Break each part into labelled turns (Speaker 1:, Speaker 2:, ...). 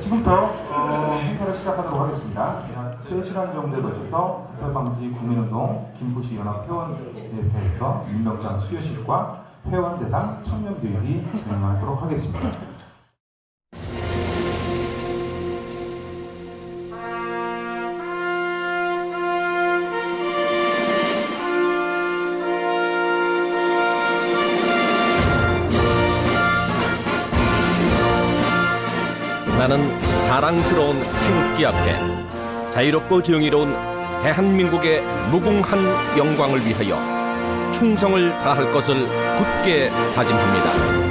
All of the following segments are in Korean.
Speaker 1: 지금부터 행사를 시작하도록 하겠습니다. 약 3시간 정도에 걸쳐서 사찰방지 국민운동 김포시 연합 회원협회에서 임명장 수여식과 회원 대상 청년교육이 진행하도록 하겠습니다.
Speaker 2: 나는 자랑스러운 태극기 앞에 자유롭고 정의로운 대한민국의 무궁한 영광을 위하여 충성을 다할 것을 굳게 다짐합니다.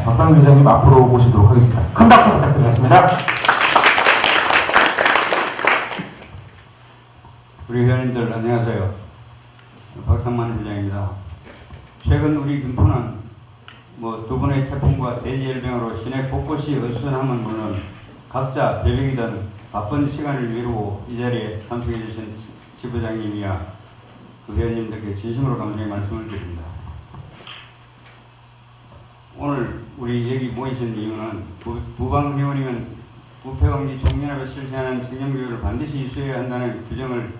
Speaker 1: 박상민 회장님 앞으로 모시도록 하겠습니다. 큰 박수 부탁드리겠습니다.
Speaker 3: 우리 회원님들 안녕하세요. 박상만 회장입니다. 최근 우리 김포는 두 번의 태풍과 대지열병으로 시내 곳곳이 어수선함은 물론 각자 별명이던 바쁜 시간을 미루고 이 자리에 참석해 주신 지부장님이야 그 회원님들께 진심으로 감사의 말씀을 드립니다. 오늘 우리 여기 모이신 이유는 부방회원이면 부패방지 총연합에 실시하는 청년교육을 반드시 수여해야 한다는 규정을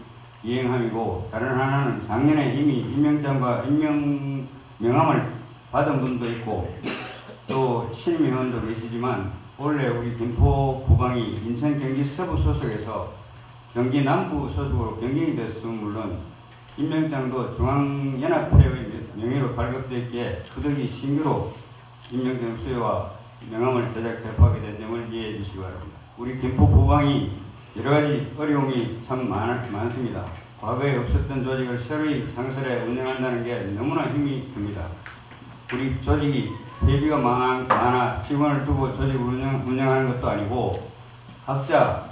Speaker 3: 이행함이고, 다른 하나는 작년에 이미 임명장과 명함을 받은 분도 있고 또 신임 회원도 계시지만 원래 우리 김포 부방이 인천 경기 서부 소속에서 경기 남부 소속으로 변경이 됐으면 물론 임명장도 중앙연합회의 명의로 발급되어 있기에 그들이 신규로 임명장 수여와 명함을 제작 배포하게 된 점을 이해해 주시기 바랍니다. 우리 김포 부방이 여러 가지 어려움이 참 많습니다. 과거에 없었던 조직을 새로이 창설해 운영한다는 게 너무나 힘이 듭니다. 우리 조직이 회비가 많아 직원을 두고 조직을 운영하는 것도 아니고 각자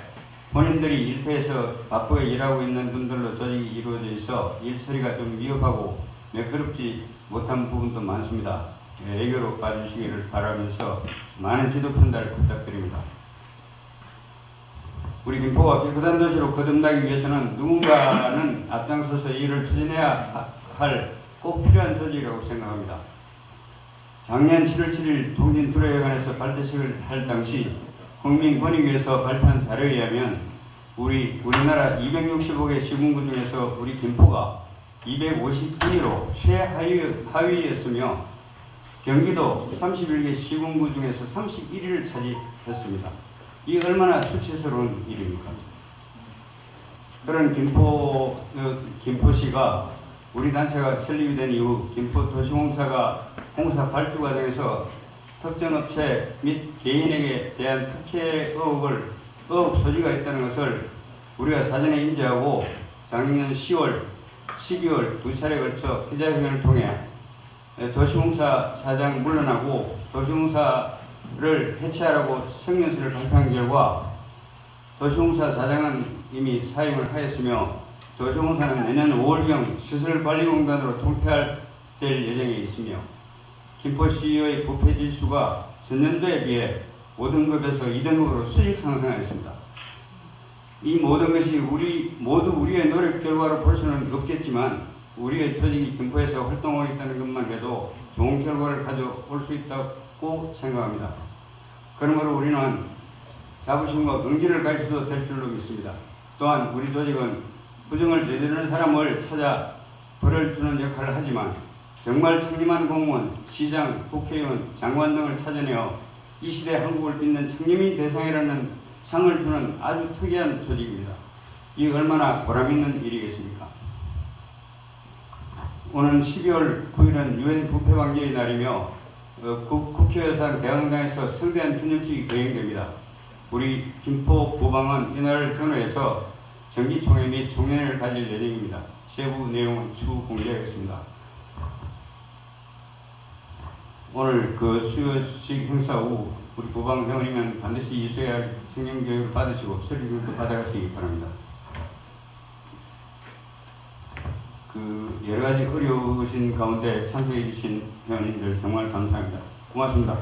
Speaker 3: 본인들이 일터에서 바쁘게 일하고 있는 분들로 조직이 이루어져 있어 일 처리가 좀 위협하고 매끄럽지 못한 부분도 많습니다. 애교로 봐주시기를 바라면서 많은 지도 편달을 부탁드립니다. 우리 김포가 깨끗한 도시로 거듭나기 위해서는 누군가는 앞장서서 일을 추진해야 할 꼭 필요한 조직이라고 생각합니다. 작년 7월 7일 통진투례회관에서 발대식을 할 당시 국민권익위에서 발표한 자료에 의하면 우리나라 265개 시군구 중에서 우리 김포가 252위로 최하위였으며 경기도 31개 시군구 중에서 31위를 차지했습니다. 이게 얼마나 수치스러운 일입니까? 그런 김포시가 우리 단체가 설립이 된 이후 김포도시공사가 공사 발주 과정에서 특정 업체 및 개인에게 대한 특혜 의혹 소지가 있다는 것을 우리가 사전에 인지하고 작년 10월, 12월 두 차례에 걸쳐 기자회견을 통해 도시공사 사장 물러나고 도시공사를 해체하라고 성명서를 발표한 결과 도시공사 사장은 이미 사임을 하였으며 도시공사는 내년 5월경 시설관리공단으로 통폐될 예정에 있으며 김포시의 부패 지수가 전년도에 비해 5등급에서 2등급으로 수직 상승하였습니다. 이 모든 것이 모두 우리의 노력 결과로 볼 수는 없겠지만 우리의 조직이 김포에서 활동하고 있다는 것만 해도 좋은 결과를 가져올 수 있다고 생각합니다. 그러므로 우리는 자부심과 긍지를 가지셔도 될 줄로 믿습니다. 또한 우리 조직은 부정을 저지르는 사람을 찾아 벌을 주는 역할을 하지만 정말 청렴한 공무원, 시장, 국회의원, 장관 등을 찾아내어 이 시대 한국을 빛낸 청렴인 대상이라는 상을 주는 아주 특이한 조직입니다. 이게 얼마나 보람있는 일이겠습니까? 오늘 12월 9일은 유엔 부패 방지의 날이며 국회의사당 대강당에서 성대한 기념식이 거행됩니다. 우리 김포 부방은 이날을 전후해서 정기총회 및 총회를 가질 예정입니다. 세부 내용은 추후 공개하겠습니다. 오늘 그 수요식 행사 후 우리 부방 회원이면 반드시 이수해야 할 청렴교육을 받으시고 설립도 받아가시기 바랍니다. 그 여러 가지 어려우신 가운데 참석해 주신 회원님들 정말 감사합니다. 고맙습니다.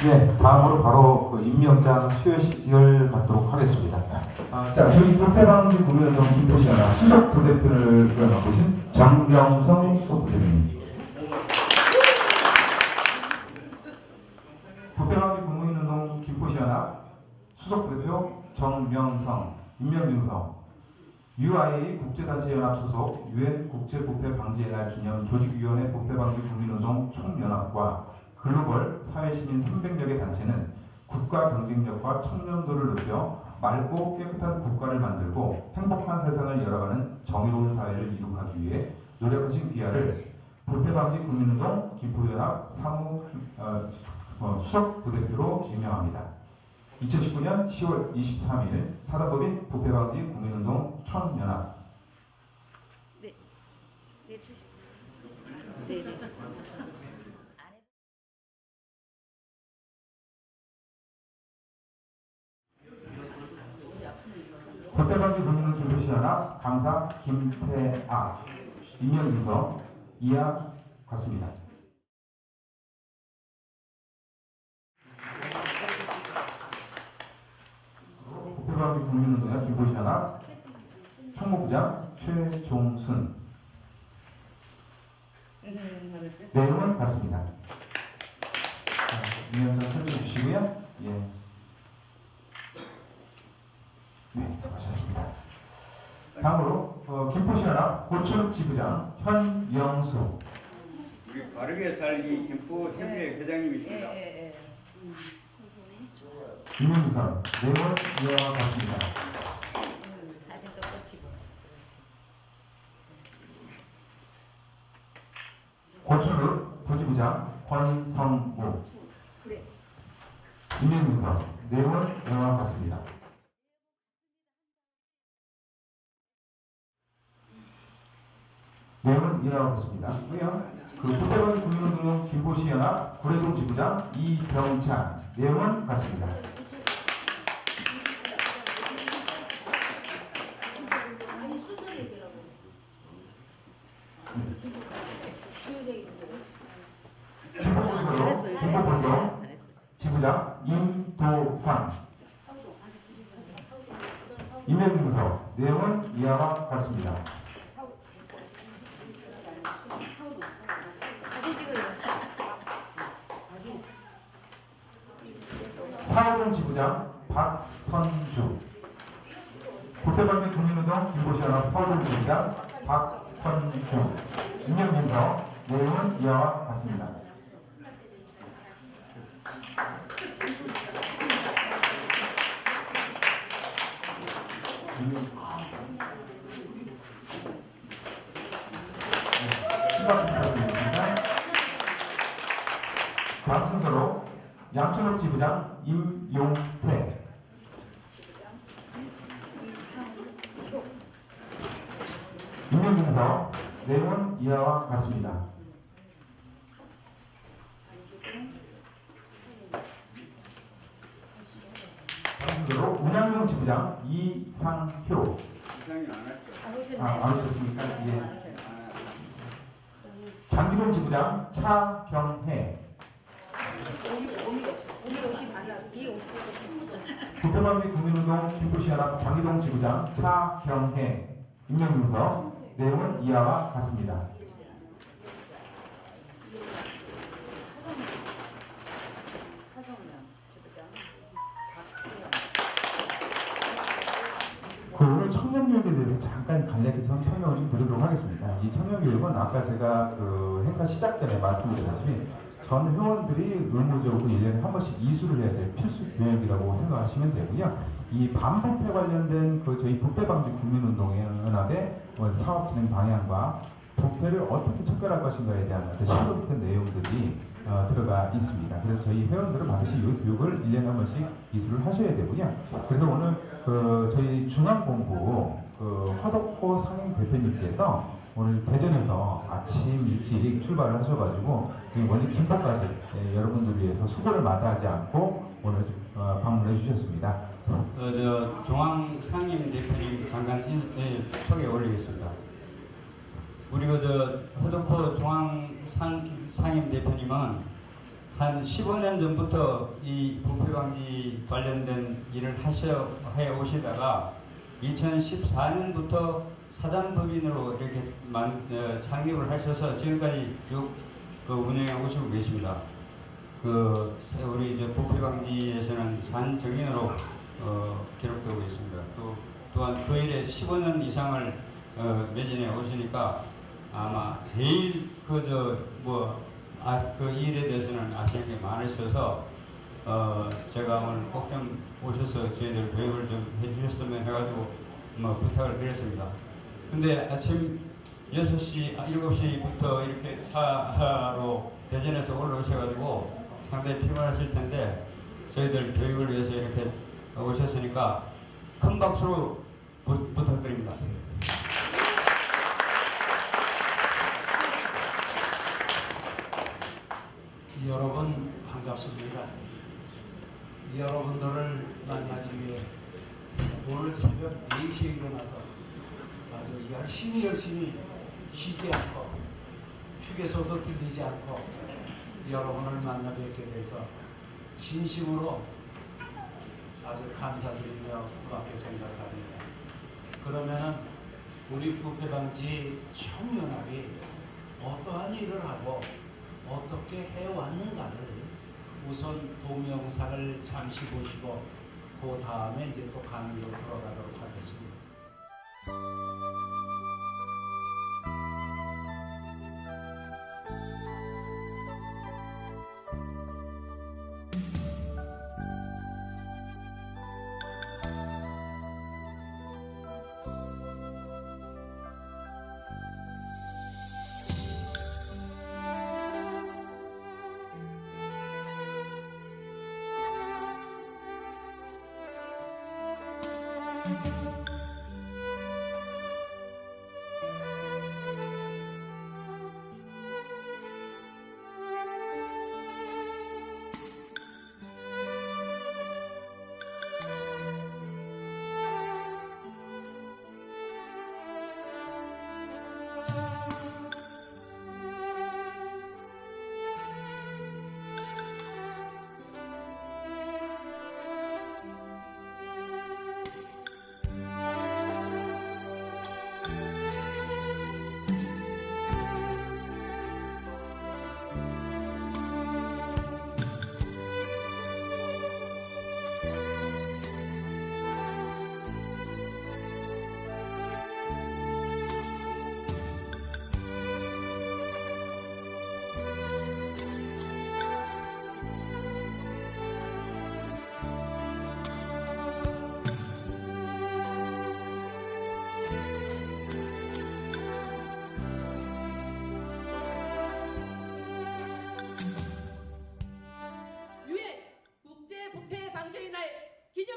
Speaker 1: 네, 다음으로 바로 그 임명장 수여식을 갖도록 하겠습니다. 자, 저희 부패방지 구면동 김포시연합 수석 부대표를 맡고 계신 정명성 수석 부대표님. 부패방지 국민운동 김포시연합 수석 부대표 정명성, 임명증서. UIA 국제단체연합 소속 유엔 국제부패방지의 날 기념 조직위원회 부패방지 국민운동 총연합과 글로벌 사회시민 300여 개 단체는 국가 경쟁력과 청렴도를 높여 맑고 깨끗한 국가를 만들고 행복한 세상을 열어가는 정의로운 사회를 이룩하기 위해 노력하신 귀하를 부패방지 국민운동 김포연합 수석 부대표로 임명합니다. 2019년 10월 23일 사단법인 부패방지 국민운동 총연합.
Speaker 4: 네. 네.
Speaker 1: 부패방지 국민운동 김포시연합 강사 김태아. 임명증서 이하 같습니다. 부패방지 국민운동의 김포시연합 총무부장 최종순. 내용은 같습니다. 임명증 설명해 주시고요. 예. 네, 수고하셨습니다. 다음으로 김포시연합 고촌지부장 현영수.
Speaker 3: 우리 바르게 살기 김포 협의회 회장님이십니다.
Speaker 1: 임명선 내용은 이와 같습니다.
Speaker 4: 사진도 꽂히고.
Speaker 1: 고촌읍 부지부장 권성우. 임명선 내용은 이와 같습니다. 내용은 이라고 했습니다. 그 부패방지 국민운동 김포시연합 구례동 지부장 이병찬 내용은 같습니다. 김포분동 지부장 임도상 임명문서 내용은 이와 같습니다. 사호동 지부장 박선주 부패방지 국민운동 김포시연합 사호동 지부장 박선주 임명문서 내용은 이와 같습니다. 다음 순서로 양천읍 지부장 임용태 임명문서 내용은 이와 같습니다. 다음 순서로 운양동 지부장 이상효
Speaker 3: 이상이 안 왔죠.
Speaker 1: 안 오셨습니까? 예. 장기동 지부장 차경혜 부패방지 국민운동 김포시연합 장기동 지부장 차경혜 임명문서 내용은 이하와 같습니다. 오늘 청년교육에 대해서 잠깐 간략해서 설명을 좀 드리도록 하겠습니다. 이 청년교육은 아까 제가 그 행사 시작 전에 말씀드렸다시피 전 회원들이 의무적으로 1년에 한 번씩 이수를 해야 될 필수 교육이라고 생각하시면 되고요. 이 반부패 관련된 그 저희 부패방지 국민운동연합의 사업 진행 방향과 부패를 어떻게 척결할 것인가에 대한 실효부패 내용들이 들어가 있습니다. 그래서 저희 회원들은 반드시 이 교육을 1년에 한 번씩 이수를 하셔야 되고요. 그래서 오늘 저희 중앙본부 허덕호 상임 대표님께서 오늘 대전에서 아침 일찍 출발을 하셔가지고 원래 김포까지 여러분들 위해서 수고를 마다하지 않고 오늘 방문해 주셨습니다.
Speaker 3: 중앙 상임 대표님 잠깐 소개 올리겠습니다. 우리 허덕호 중앙 상임 대표님은 한 15년 전부터 이 부패 방지 관련된 일을 해 오시다가 2014년부터 사단법인으로 이렇게 창립을 하셔서 지금까지 쭉 운영해 오시고 계십니다. 우리 부패 방지에서는 산정인으로 기록되고 있습니다. 또한 그 일에 15년 이상을 매진해 오시니까 아마 제일 그 일에 대해서는 아시는 게 많으셔서 제가 오늘 꼭 좀 오셔서 저희들 교육을 좀 해주셨으면 해가지고 부탁을 드렸습니다. 근데 아침 6시, 7시부터 이렇게 차로 대전에서 올라오셔가지고 상당히 피곤하실 텐데 저희들 교육을 위해서 이렇게 오셨으니까 큰 박수로 부탁드립니다.
Speaker 5: 여러분 반갑습니다. 여러분들을 만나기 위해 오늘 새벽 4시에 일어나서 아주 열심히 쉬지 않고 휴게소도 들리지 않고 여러분을 만나 뵙게 돼서 진심으로 아주 감사드리며 고맙게 생각합니다. 그러면은 우리 부패방지 청년합이 어떠한 일을 하고 어떻게 해왔는가를 우선 동영상을 잠시 보시고 그 다음에 이제 또 강의로 들어가도록 하겠습니다.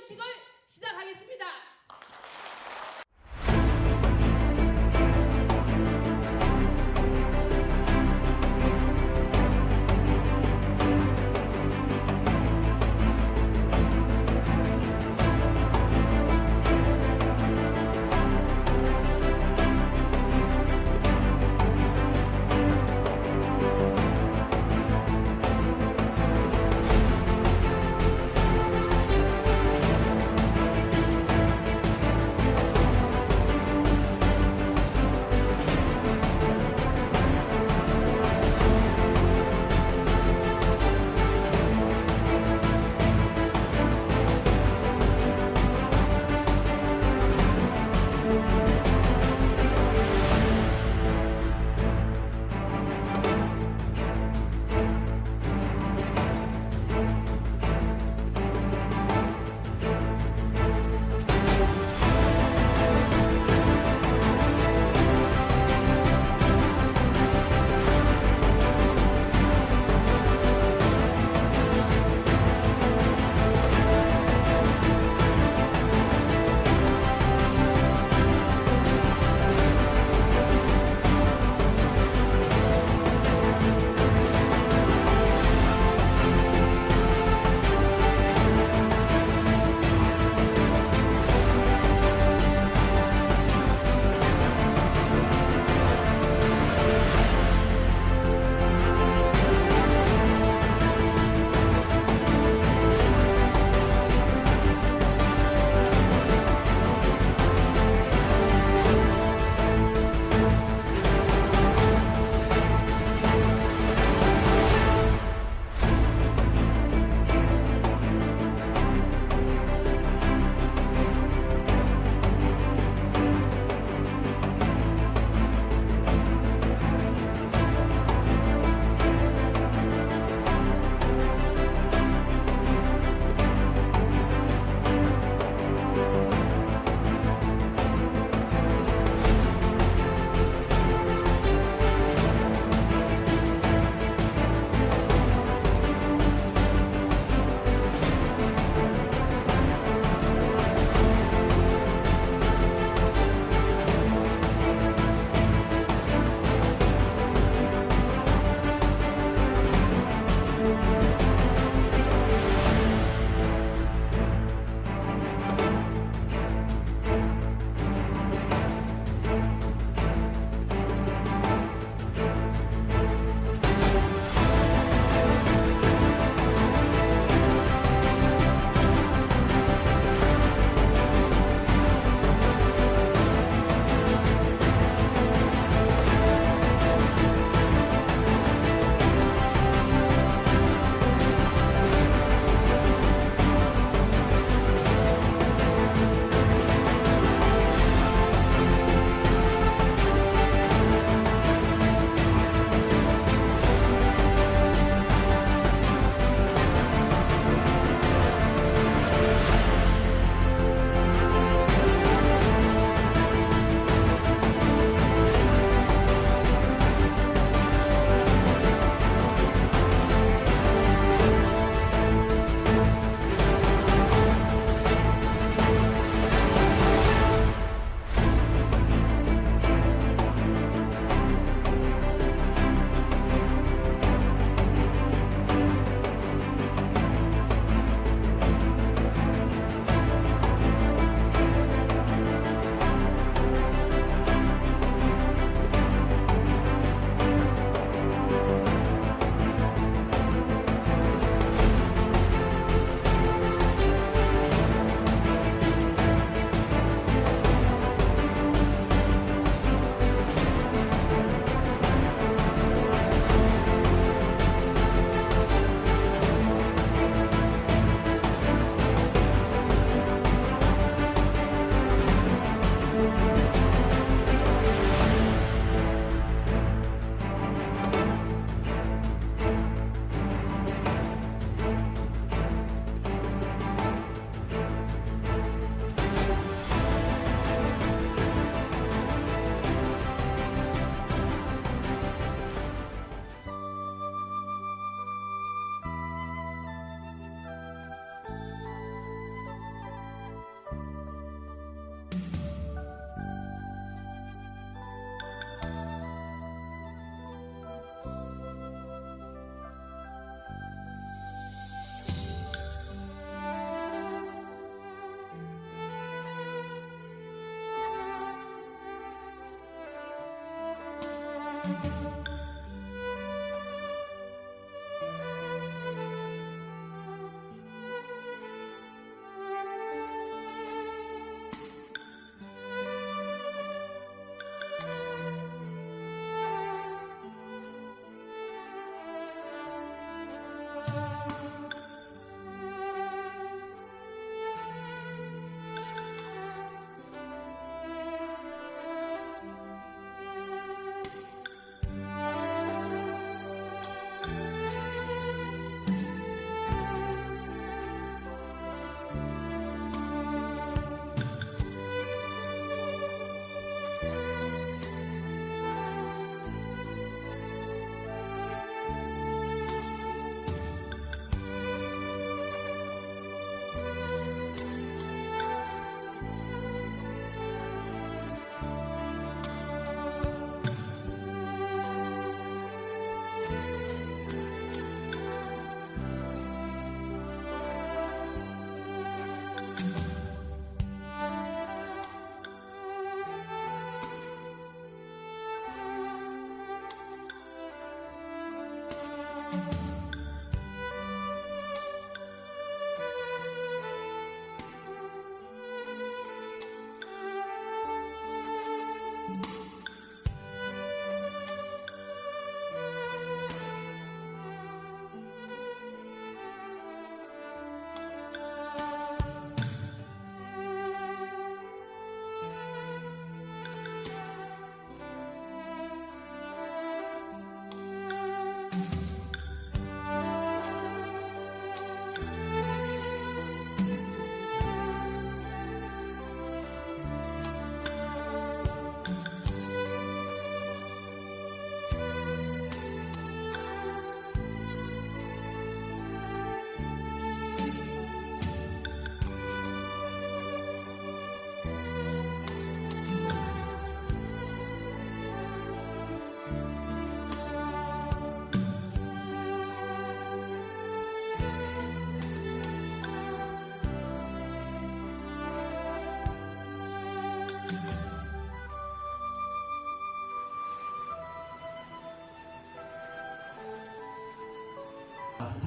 Speaker 6: 시상식을 시작하겠습니다.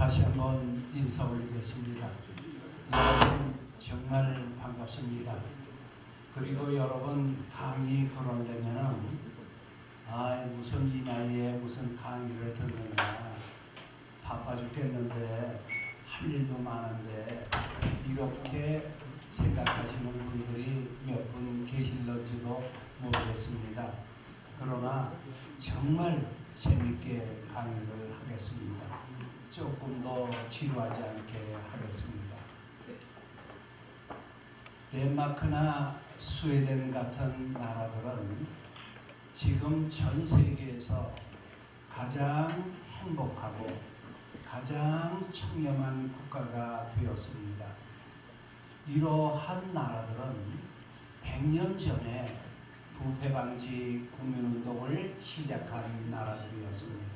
Speaker 5: 다시 한번 인사 올리겠습니다. 여러분 정말 반갑습니다. 그리고 여러분 강의 그러려면은 무슨 이 나이에 무슨 강의를 듣느냐, 바빠 죽겠는데 할 일도 많은데, 이렇게 생각하시는 분들이 몇 분 계실런지도 모르겠습니다. 그러나 정말 재밌게 강의를 하겠습니다. 조금 더 지루하지 않게 하겠습니다. 덴마크나 스웨덴 같은 나라들은 지금 전 세계에서 가장 행복하고 가장 청렴한 국가가 되었습니다. 이러한 나라들은 100년 전에 부패 방지 국민운동을 시작한 나라들이었습니다.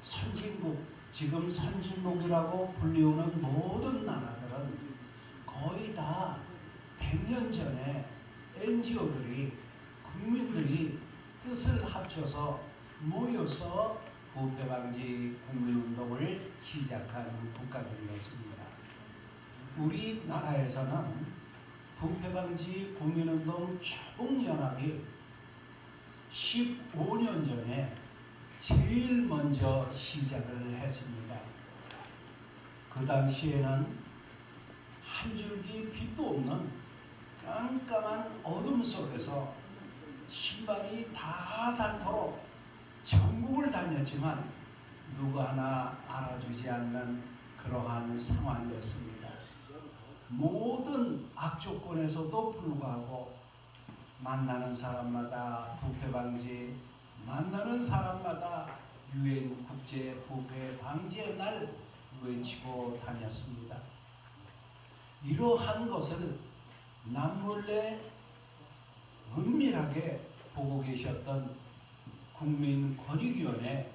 Speaker 5: 선진국, 지금 선진국이라고 불리우는 모든 나라들은 거의 다 100년 전에 NGO들이, 국민들이 뜻을 합쳐서 모여서 부패 방지 국민운동을 시작한 국가들이었습니다. 우리나라에서는 부패 방지 국민운동 총연합이 15년 전에 제일 먼저 시작을 했습니다. 그 당시에는 한 줄기 빛도 없는 깜깜한 어둠 속에서 신발이 다 닳도록 전국을 다녔지만 누구 하나 알아주지 않는 그러한 상황이었습니다. 모든 악조건에서도 불구하고 만나는 사람마다 부패 방지, 만나는 사람마다 유엔 국제 부패 방지의 날 외치고 다녔습니다. 이러한 것을 남몰래 은밀하게 보고 계셨던 국민권익위원회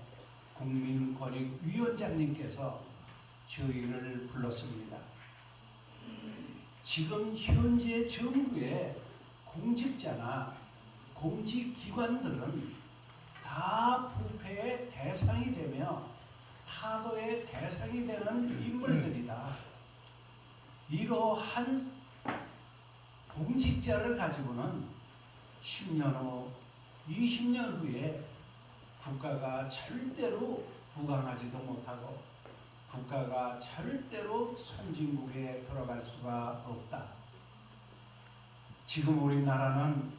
Speaker 5: 국민권익위원장님께서 저희를 불렀습니다. 지금 현재 정부의 공직자나 공직기관들은 다 부패의 대상이 되며 타도의 대상이 되는 인물들이다. 이러한 공직자를 가지고는 10년 후, 20년 후에 국가가 절대로 부강하지도 못하고 국가가 절대로 선진국에 들어갈 수가 없다. 지금 우리나라는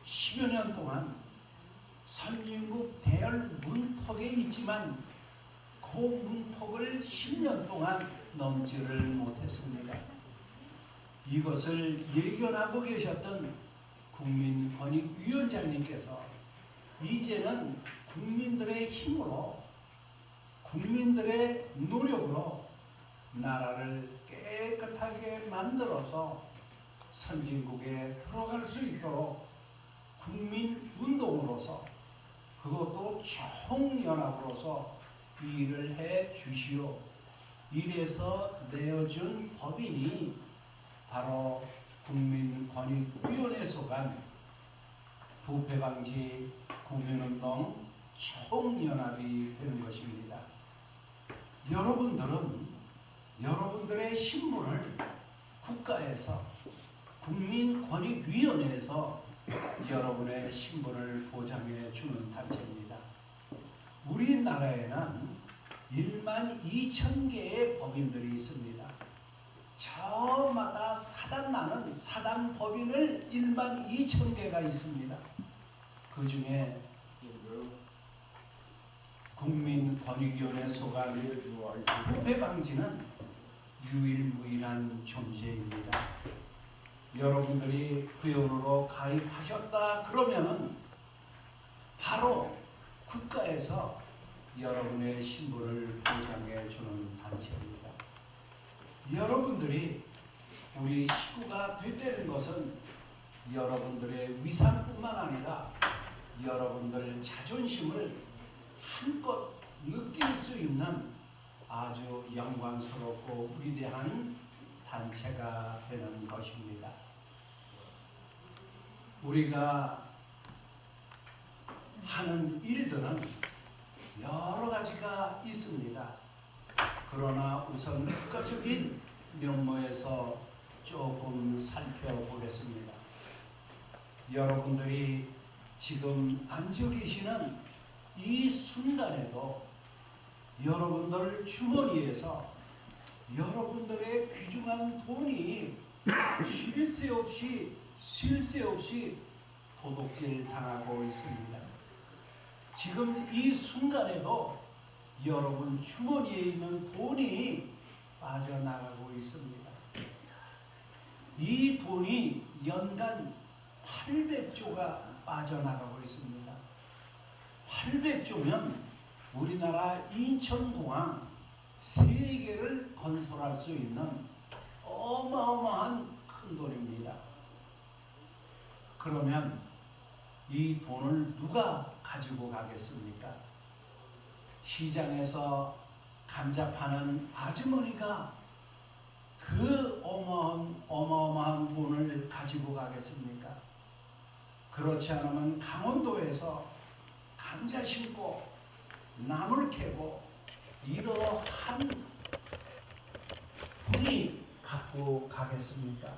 Speaker 5: 10여 년 동안 선진국 대열 문턱에 있지만 그 문턱을 10년 동안 넘지를 못했습니다. 이것을 예견하고 계셨던 국민권익위원장님께서 이제는 국민들의 힘으로, 국민들의 노력으로 나라를 깨끗하게 만들어서 선진국에 들어갈 수 있도록 국민운동으로서, 그것도 총연합으로서 일을 해 주시오. 이래서 내어준 법인이 바로 국민권익위원회 소관 부패방지 국민운동 총연합이 되는 것입니다. 여러분들은 여러분들의 신분을 국가에서, 국민권익위원회에서 여러분의 신분을 보장해 주는 단체입니다. 우리나라에는 12,000개의 법인들이 있습니다. 저마다 사단나는 사단 법인을 12,000개가 있습니다. 그 중에 국민권익위원회 소관 부패 방지는 유일무이한 존재입니다. 여러분들이 그 회원으로 가입하셨다 그러면은 바로 국가에서 여러분의 신분을 보장해 주는 단체입니다. 여러분들이 우리 식구가 됐다는 것은 여러분들의 위상뿐만 아니라 여러분들 자존심을 한껏 느낄 수 있는 아주 영광스럽고 위대한 단체가 되는 것입니다. 우리가 하는 일들은 여러 가지가 있습니다. 그러나 우선 국가적인 면모에서 조금 살펴보겠습니다. 여러분들이 지금 앉아 계시는 이 순간에도 여러분들 주머니에서 여러분들의 귀중한 돈이 쉴 새 없이 도둑질 당하고 있습니다. 지금 이 순간에도 여러분 주머니에 있는 돈이 빠져나가고 있습니다. 이 돈이 연간 800조가 빠져나가고 있습니다. 800조면 우리나라 인천공항 3개를 건설할 수 있는 어마어마한 큰 돈입니다. 그러면 이 돈을 누가 가지고 가겠습니까? 시장에서 감자 파는 아주머니가 그 어마어마한 돈을 가지고 가겠습니까? 그렇지 않으면 강원도에서 감자 심고 나물 캐고 이러한 분이 갖고 가겠습니까?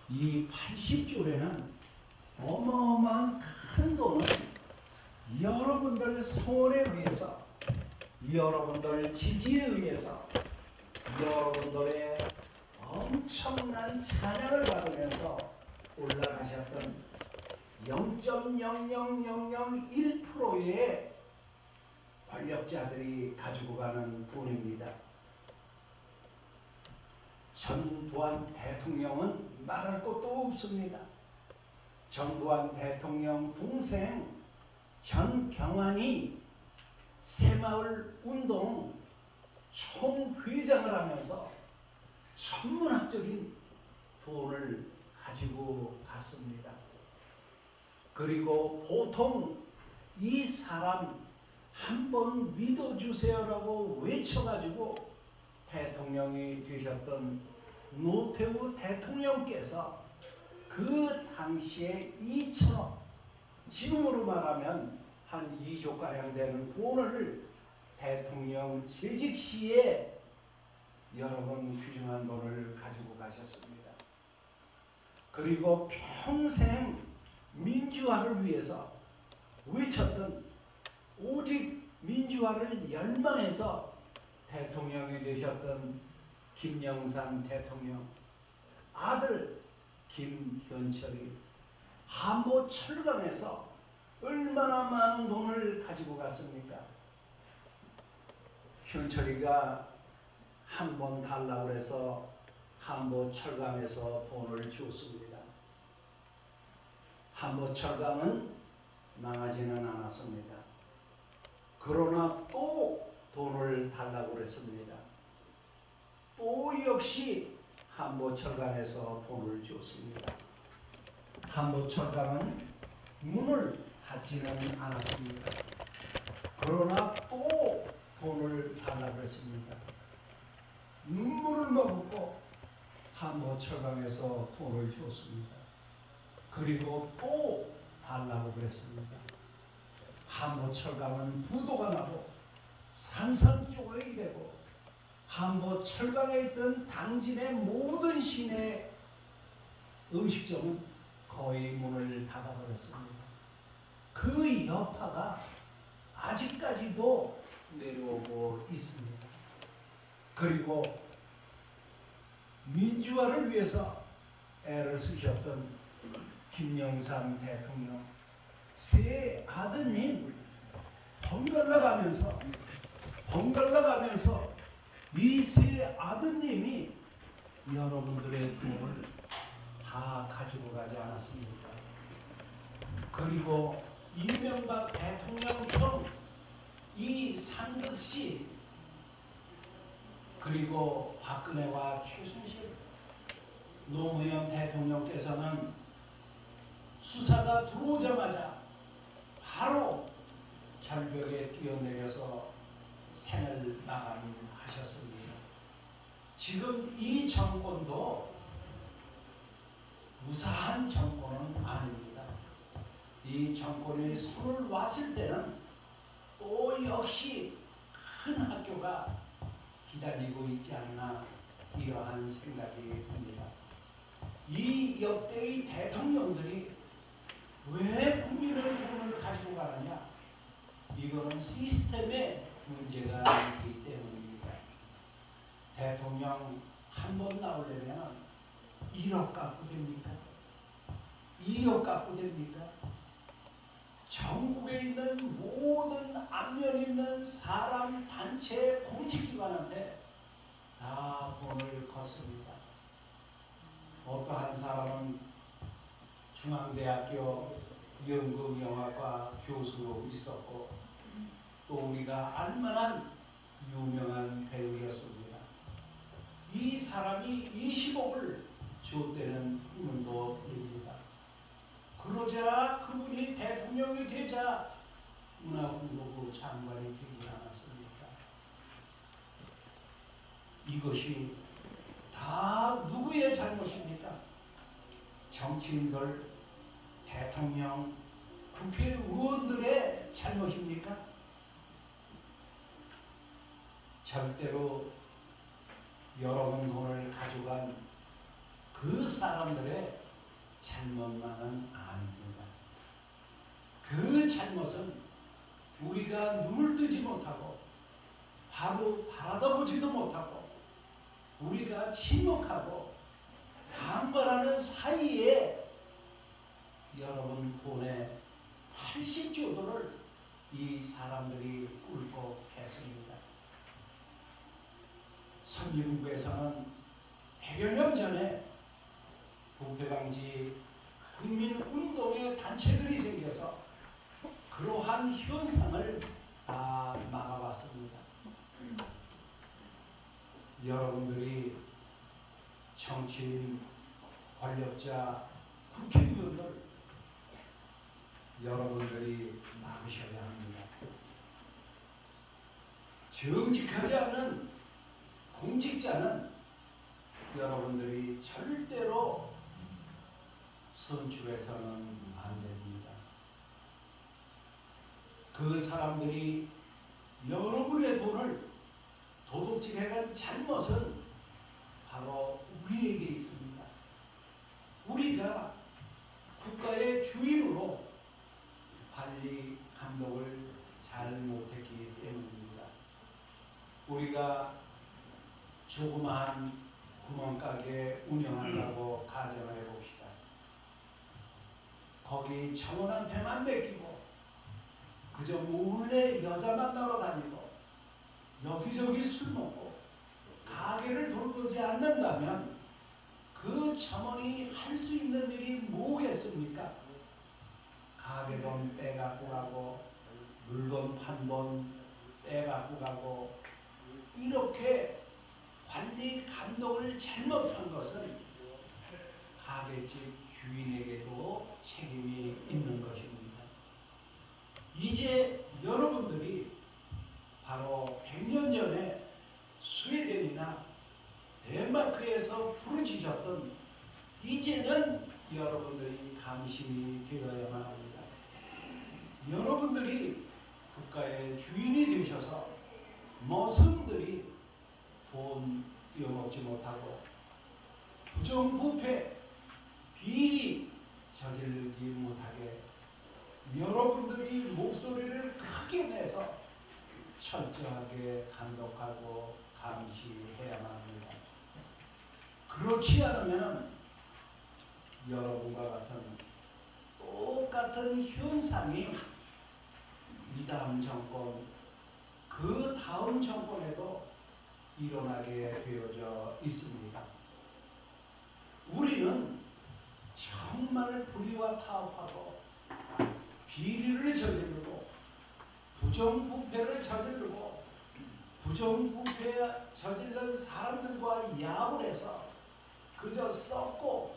Speaker 5: 이 80조라는 어마어마한 큰 돈은 여러분들 소원에 의해서, 여러분들 지지에 의해서, 여러분들의 엄청난 찬양을 받으면서 올라가셨던 0.00001%의 권력자들이 가지고 가는 돈입니다. 전두환 대통령은 말할 것도 없습니다. 전두환 대통령 동생 현경환이 새마을 운동 총회장을 하면서 천문학적인 돈을 가지고 갔습니다. 그리고 보통 이 사람 한번 믿어주세요라고 외쳐가지고 대통령이 되셨던 노태우 대통령께서 그 당시에 2천억, 지금으로 말하면 한 2조가량 되는 돈을 대통령 재직 시에 여러분 귀중한 돈을 가지고 가셨습니다. 그리고 평생 민주화를 위해서 외쳤던, 오직 민주화를 열망해서 대통령이 되셨던 김영삼 대통령 아들 김현철이 한보 철강에서 얼마나 많은 돈을 가지고 갔습니까? 현철이가 한 번 달라고 해서 한보 철강에서 돈을 주었습니다. 한보 철강은 망하지는 않았습니다. 그러나 또 돈을 달라고 했습니다. 또 역시 한보철강에서 돈을 주었습니다. 한보철강은 문을 닫지는 않았습니다. 그러나 또 돈을 달라고 했습니다. 눈물을 머금고 한보철강에서 돈을 주었습니다. 그리고 또 달라고 그랬습니다. 한보철강은 부도가 나고 산산조각이 되고 한보철강에 있던 당진의 모든 시내 음식점은 거의 문을 닫아버렸습니다. 그 여파가 아직까지도 내려오고 있습니다. 그리고 민주화를 위해서 애를 쓰셨던 김영삼 대통령 세 아드님 번갈아 가면서 이 세 아드님이 여러분들의 돈을 다 가지고 가지 않았습니까? 그리고 이명박 대통령처럼 이 상득씨, 그리고 박근혜와 최순실, 노무현 대통령께서는 수사가 들어오자마자 바로 절벽에 뛰어내려서 생을 마감하셨습니다. 지금 이 정권도 무사한 정권은 아닙니다. 이 정권이 손을 놨을 때는 또 역시 큰 학교가 기다리고 있지 않나 이러한 생각이 듭니다. 이 역대의 대통령들이 왜 국민의 돈을 가지고 가느냐? 이거는 시스템의 문제가 있기 때문입니다. 대통령 한 번 나오려면 1억 갖고 됩니까? 2억 갖고 됩니까? 전국에 있는 모든 안면 있는 사람, 단체, 공직기관한테 다 돈을 걷습니다. 어떠한 사람은 중앙대학교 연극영화과 교수로 있었고 또 우리가 알만한 유명한 배우였습니다. 이 사람이 20억을 줬다는 소문도 들립니다. 그러자 그분이 대통령이 되자 문화공보부 장관이 되지 않았습니까? 이것이 다 누구의 잘못입니까? 정치인들, 대통령, 국회의원들의 잘못입니까? 절대로 여러분 돈을 가져간 그 사람들의 잘못만은 아닙니다. 그 잘못은 우리가 눈을 뜨지 못하고 바로 바라다보지도 못하고 우리가 침묵하고 방관하는 사이에 여러분 돈의 80조 돈을 이 사람들이 꿀꺽 했습니다. 선진국에서는 100여 년 전에 부패방지 국민운동의 단체들이 생겨서 그러한 현상을 다 막아왔습니다. 여러분들이 정치인, 권력자, 국회의원들 여러분들이 막으셔야 합니다. 정직하지 않은 공직자는 여러분들이 절대로 선출해서는 안 됩니다. 그 사람들이 여러분의 돈을 도둑질해간 잘못은 바로 우리에게 있습니다. 우리가 국가의 주인으로 관리, 감독을 잘 못했기 때문입니다. 우리가 조그마한 구멍가게 운영한다고 가정을 해봅시다. 거기 청원한테만 맡기고 그저 몰래 여자 만나러 다니고 여기저기 술 먹고 가게를 돌보지 않는다면 그 점원이 할 수 있는 일이 뭐겠습니까? 가게 돈 빼갖고 가고 물건 판 돈 빼갖고 가고 이렇게 관리 감독을 잘못한 것은 가게집 주인에게도 책임이 있는 것입니다. 이제 여러분들이 바로 100년 전에 스웨덴이나 덴마크에서 부르짖었던 이제는 여러분들이 감시이 되어야만 합니다. 여러분들이 국가의 주인이 되셔서 머슴들이 돈 띄어먹지 못하고 부정부패, 비리 저지르지 못하게 여러분들이 목소리를 크게 내서 철저하게 감독하고 감시해야만 합니다. 그렇지 않으면 여러분과 같은 똑같은 현상이 이 다음 정권, 그 다음 정권에도 일어나게 되어져 있습니다. 우리는 정말 불의와 타협하고 비리를 저지르고 부정부패를 저지르고 부정부패 저지른 사람들과 야합을 해서 그저 썩고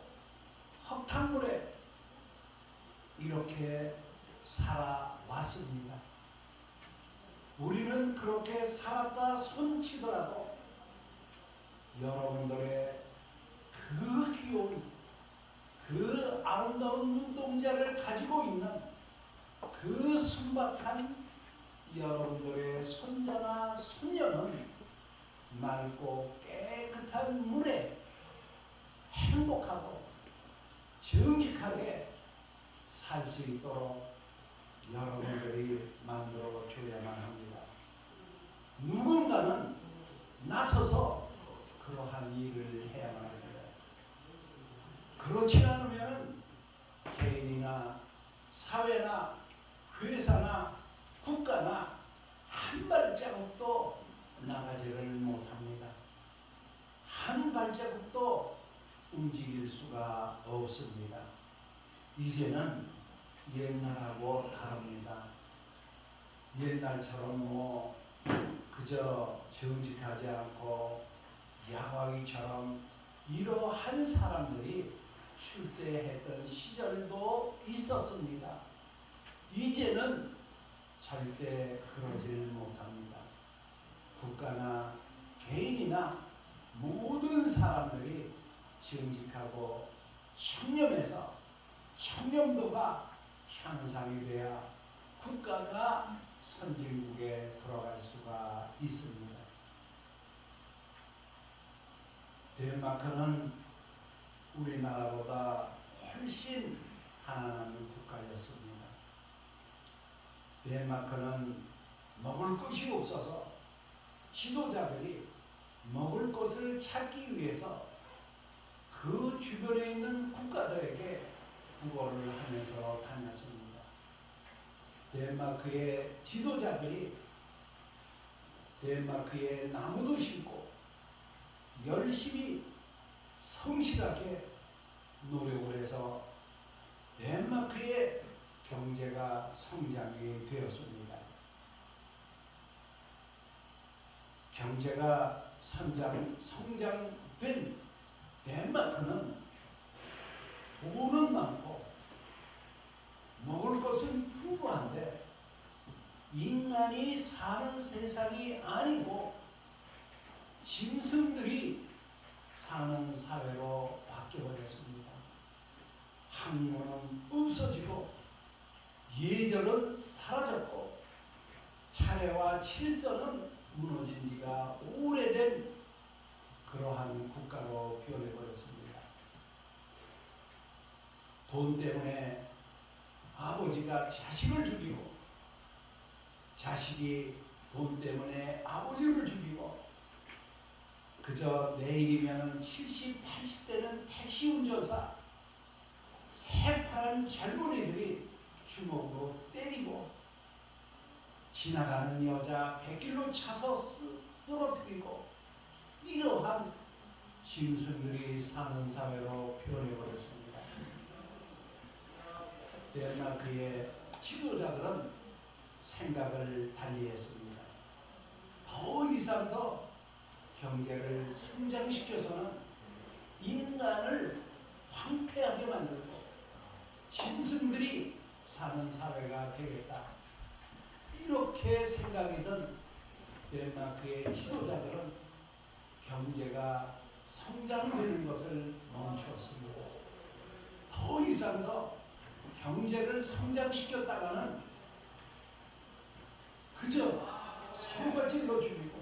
Speaker 5: 흙탕물에 이렇게 살아왔습니다. 우리는 그렇게 살았다 손치더라도 여러분들의 그 귀여운 그 아름다운 눈동자를 가지고 있는 그 순박한 여러분들의 손자나 손녀는 맑고 깨끗한 물에 행복하고 정직하게 살 수 있도록 여러분들이 만들어 줘야만 합니다. 누군가는 나서서 그러한 일을 해야만 합니다. 그렇지 않으면 개인이나 사회나 회사나 국가나 한 발자국도 나가지를 못합니다. 한 발자국도 움직일 수가 없습니다. 이제는 옛날하고 다릅니다. 옛날처럼 그저 정직하지 않고 야광이처럼 이러한 사람들이 출세했던 시절도 있었습니다. 이제는 절대 그러질 못합니다. 국가나 개인이나 모든 사람들이 정직하고 청렴해서 청렴도가 향상이 돼야 국가가 선진국에 돌아갈 수가 있습니다. 덴마크는 우리나라보다 훨씬 가난한 국가였습니다. 덴마크는 먹을 것이 없어서 지도자들이 먹을 것을 찾기 위해서 그 주변에 있는 국가들에게 구걸을 하면서 다녔습니다. 덴마크의 지도자들이 덴마크에 나무도 심고 열심히 성실하게 노력을 해서 덴마크의 경제가 성장이 되었습니다. 경제가 성장된 덴마크는 돈은 많고 먹을 것은 풍부한데 인간이 사는 세상이 아니고 짐승들이 사는 사회로 바뀌어버렸습니다. 학문은 없어지고 예절은 사라졌고 차례와 질서는 무너진 지가 오래된 그러한 국가로 변해버렸습니다. 돈 때문에 아버지가 자식을 죽이고 자식이 돈 때문에 아버지를 죽이고 그저 내일이면 70, 80대는 택시 운전사 새파란 젊은이들이 주먹으로 때리고 지나가는 여자 100km 차서 쓰러뜨리고 이러한 짐승들이 사는 사회로 변해버렸습니다. 덴마크의 지도자들은 생각을 달리했습니다. 더 이상 더 경제를 성장시켜서는 인간을 황폐하게 만들고 짐승들이 사는 사회가 되겠다. 이렇게 생각이 든 덴마크의 지도자들은 경제가 성장되는 것을 멈추었습니다. 더 이상 더 경제를 성장시켰다가는 그저 서로가 찔러 죽이고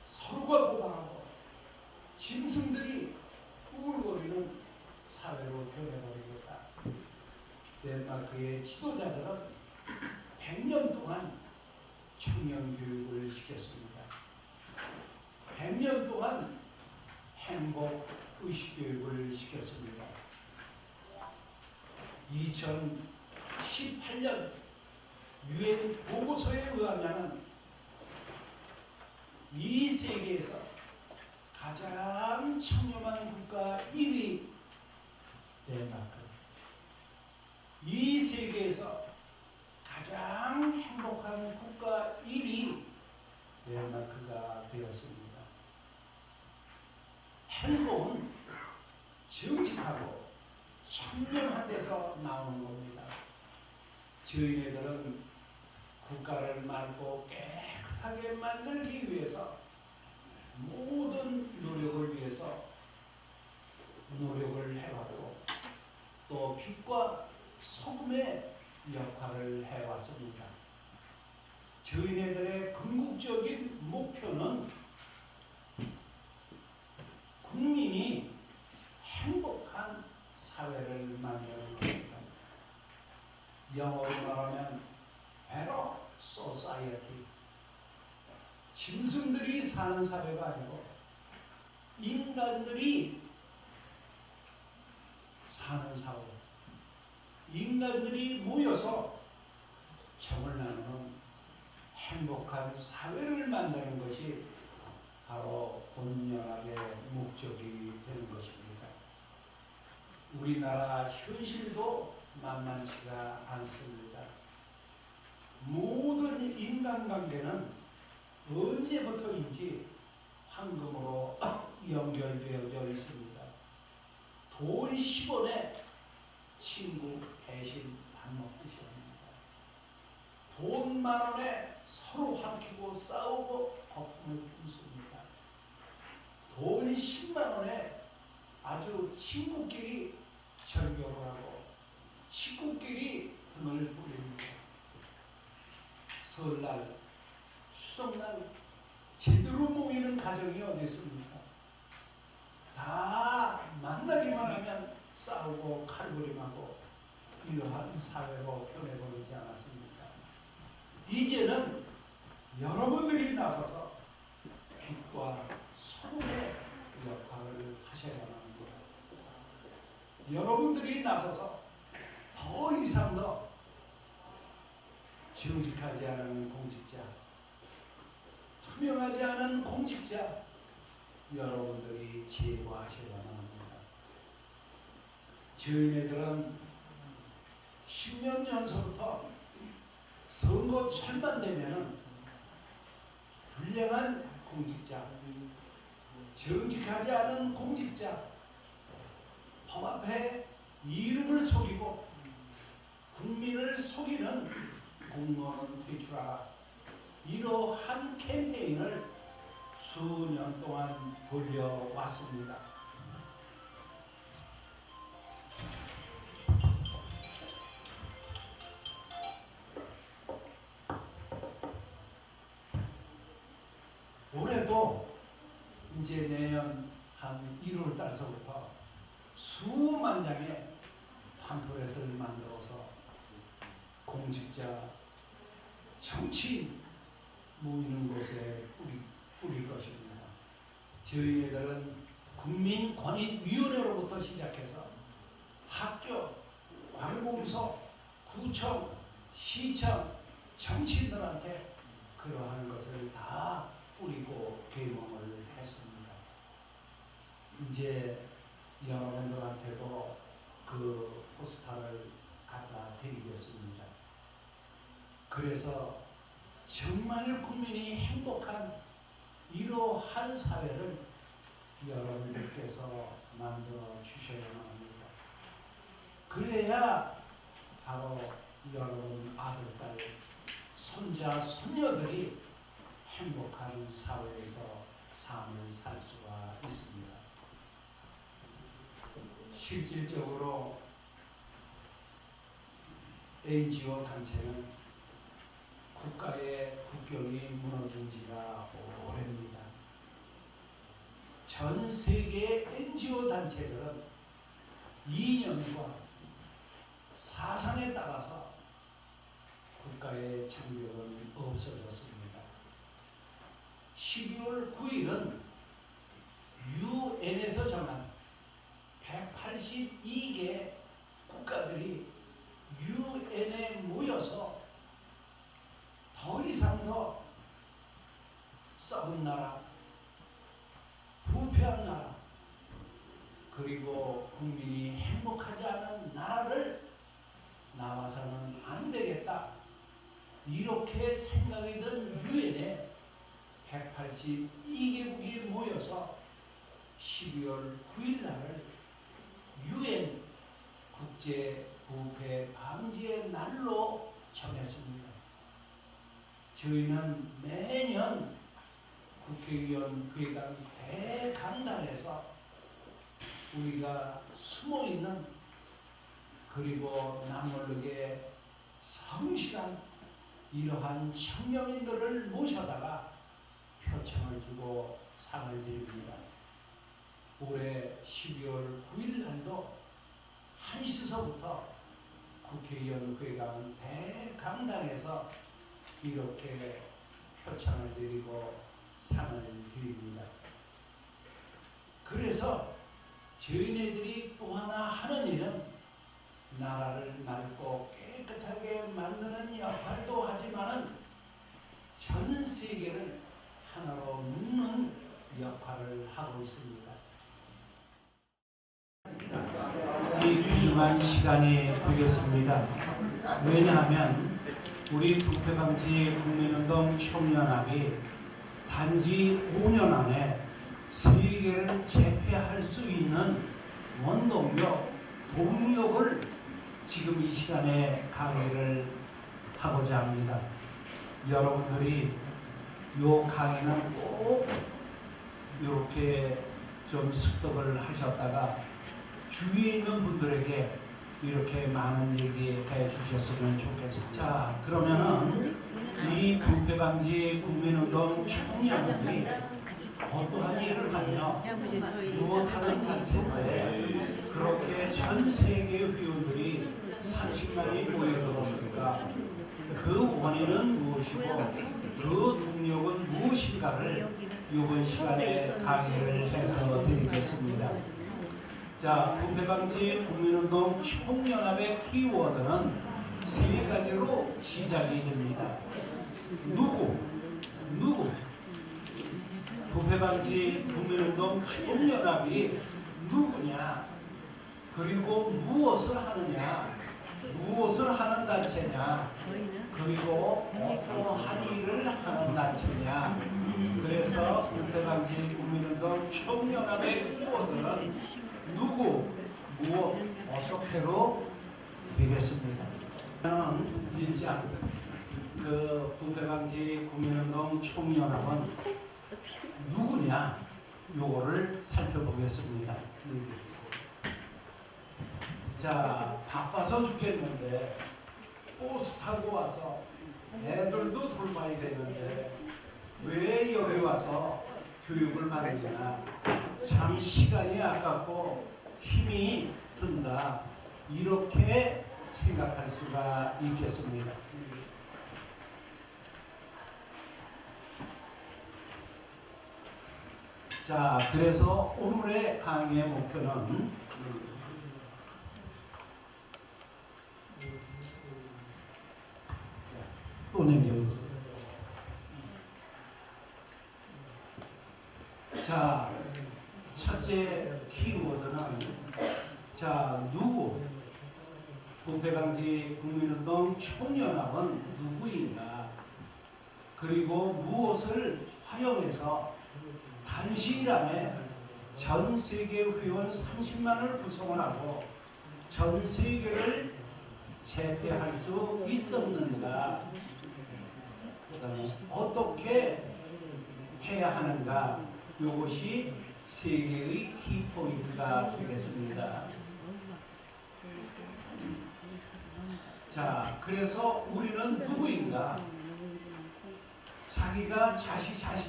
Speaker 5: 서로가 고발하고 짐승들이 우글거리는 사회로 변해버리겠다. 덴마크의 지도자들은 100년 동안 청년 교육을 시켰습니다. 100년 동안 행복 의식 교육을 시켰습니다. 2018년 유엔 보고서에 의하면 이 세계에서 가장 청렴한 국가 1위 덴마크, 이 세계에서 가장 행복한 국가 1위 덴마크가 되었습니다. 행복은 정직하고 청렴한 데서 나오는 겁니다. 저희네들은 국가를 맑고 깨끗하게 만들기 위해서 모든 노력을 위해서 노력을 해왔고 또 빛과 소금의 역할을 해왔습니다. 저희네들의 궁극적인 목표는 사는 사회가 아니고 인간들이 사는 사회, 인간들이 모여서 정을 나누는 행복한 사회를 만드는 것이 바로 본연합의 목적이 되는 것입니다. 우리나라 현실도 만만치가 않습니다. 모든 인간관계는 언제부터인지 황금으로 연결되어져 있습니다. 돈 10원에 친구 배신 밥 먹듯이 합니다. 돈 10,000원에 서로 함키고 싸우고 거품을 품습니다. 돈 100,000원에 아주 친구끼리 절교를 하고 식구끼리 등을 뿌립니다. 설날, 추석날 제대로 모이는 가정이 어디 있습니까? 다 만나기만 하면 싸우고 칼부림하고 이러한 사회로 변해버리지 않았습니까? 이제는 여러분들이 나서서 빛과 소금의 역할을 하셔야 합니다. 여러분들이 나서서 더 이상 더 정직하지 않은 공직자, 투명하지 않은 공직자 여러분들이 제거하셔야 합니다. 저희네들은 10년 전서부터 선거철만 되면은 불량한 공직자, 정직하지 않은 공직자, 법 앞에 이름을 속이고 국민을 속이는 공무원은 퇴출하라. 이러한 캠페인을 수년 동안 돌려왔습니다. 올해도 이제 내년 한 1월 달서부터 수만 장의 팜플렛을 만들어서 공직자, 정치인 모이는 곳에 뿌릴 것입니다. 저희네들은 국민권익위원회로부터 시작해서 학교, 관공서, 구청, 시청, 정치인들한테 그러한 것을 다 뿌리고 계몽을 했습니다. 이제 여러분들한테도 그 포스터를 갖다 드리겠습니다. 그래서 정말 국민이 행복한 이러한 사회를 여러분들께서 만들어 주셔야 합니다. 그래야 바로 여러분 아들, 딸, 손자, 손녀들이 행복한 사회에서 삶을 살 수가 있습니다. 실질적으로 NGO 단체는 국가의 국경이 무너진 지가 오래입니다. 전 세계 NGO 단체들은 이념과 사상에 따라서 국가의 장벽은 없어졌습니다. 12월 9일은 UN에서 정한 182개 국가들이 UN에 모여서 더 이상 더 썩은 나라, 부패한 나라, 그리고 국민이 행복하지 않은 나라를 나와서는 안 되겠다. 이렇게 생각이 든 유엔에 182개국이 모여서 12월 9일 날을 유엔 국제 부패 방지의 날로 정했습니다. 저희는 매년 국회의원 회관 대강당에서 우리가 숨어있는 그리고 남모르게 성실한 이러한 청년인들을 모셔다가 표창을 주고 상을 드립니다. 올해 12월 9일 날도 1시서부터 국회의원 회관 대강당에서 이렇게 표창을 드리고 상을 드립니다. 그래서 저희네들이 또 하나 하는 일은 나라를 맑고 깨끗하게 만드는 역할도 하지만은 전 세계를 하나로 묶는 역할을 하고 있습니다. 이 귀중한 시간이 되겠습니다. 왜냐하면 우리 부패방지 국민운동 총연합이 단지 5년 안에 세계를 제패할 수 있는 원동력, 동력을 지금 이 시간에 강의를 하고자 합니다. 여러분들이 이 강의는 꼭 이렇게 좀 습득을 하셨다가 주위에 있는 분들에게 이렇게 많은 얘기해 주셨으면 좋겠습니다. 자, 그러면은 이 부패방지 국민운동 총연합이 어떠한 일을 하며 무엇하는 단체인데 그렇게 전 세계 회원들이 30만이 모여들었습니까? 그 원인은 무엇이고 그 동력은 무엇인가를 이번 시간에 강의를 해서 드리겠습니다. 자, 부패방지 국민운동 총연합의 키워드는 세 가지로 시작이 됩니다. 누구? 부패방지 국민운동 총연합이 누구냐? 그리고 무엇을 하느냐? 무엇을 하는 단체냐? 그리고 어떠한 일을 하는 단체냐? 그래서 부패방지 국민운동 총연합의 키워드는 누구, 무엇, 어떻게로 되겠습니다. 저는 진짜 그 부패방지 국민운동 총연합은 누구냐? 요거를 살펴보겠습니다. 자, 바빠서 죽겠는데 버스 타고 와서 애들도 돌봐야 되는데 왜 여기 와서 교육을 받느냐? 참 시간이 아깝고 힘이 든다. 이렇게 생각할 수가 있겠습니다. 자, 그래서 오늘의 강의의 목표는 또 넘겨주세요. 자, 첫째 키워드는 자, 누구? 부패방지 국민운동 총연합은 누구인가? 그리고 무엇을 활용해서 단시일안에 전 세계 회원 30만을 구성을 하고 전 세계를 제패할 수 있었는가? 어떻게 해야 하는가? 이것이 세 개의 키포인트가 되겠습니다. 자, 그래서 우리는 누구인가? 자기가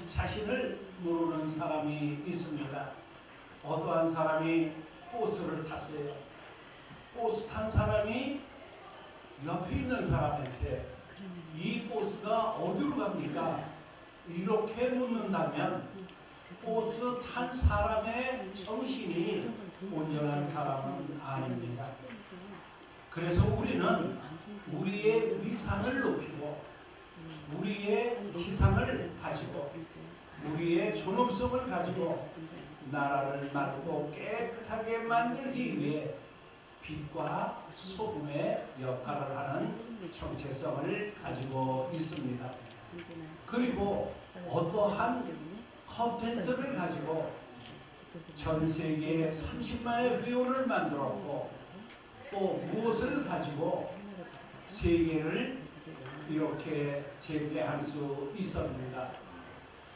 Speaker 5: 자신을 모르는 사람이 있습니다. 어떠한 사람이 버스를 탔어요. 버스 탄 사람이 옆에 있는 사람한테 이 버스가 어디로 갑니까? 이렇게 묻는다면 버스 탄 사람의 정신이 온전한 사람은 아닙니다. 그래서 우리는 우리의 위상을 높이고 우리의 희상을 가지고 우리의 존엄성을 가지고 나라를 맑고 깨끗하게 만들기 위해 빛과 소금의 역할을 하는 정체성을 가지고 있습니다. 그리고 어떠한 컨텐츠를 가지고 전 세계에 30만의 회원을 만들었고 또 무엇을 가지고 세계를 이렇게 제패할 수 있었습니다.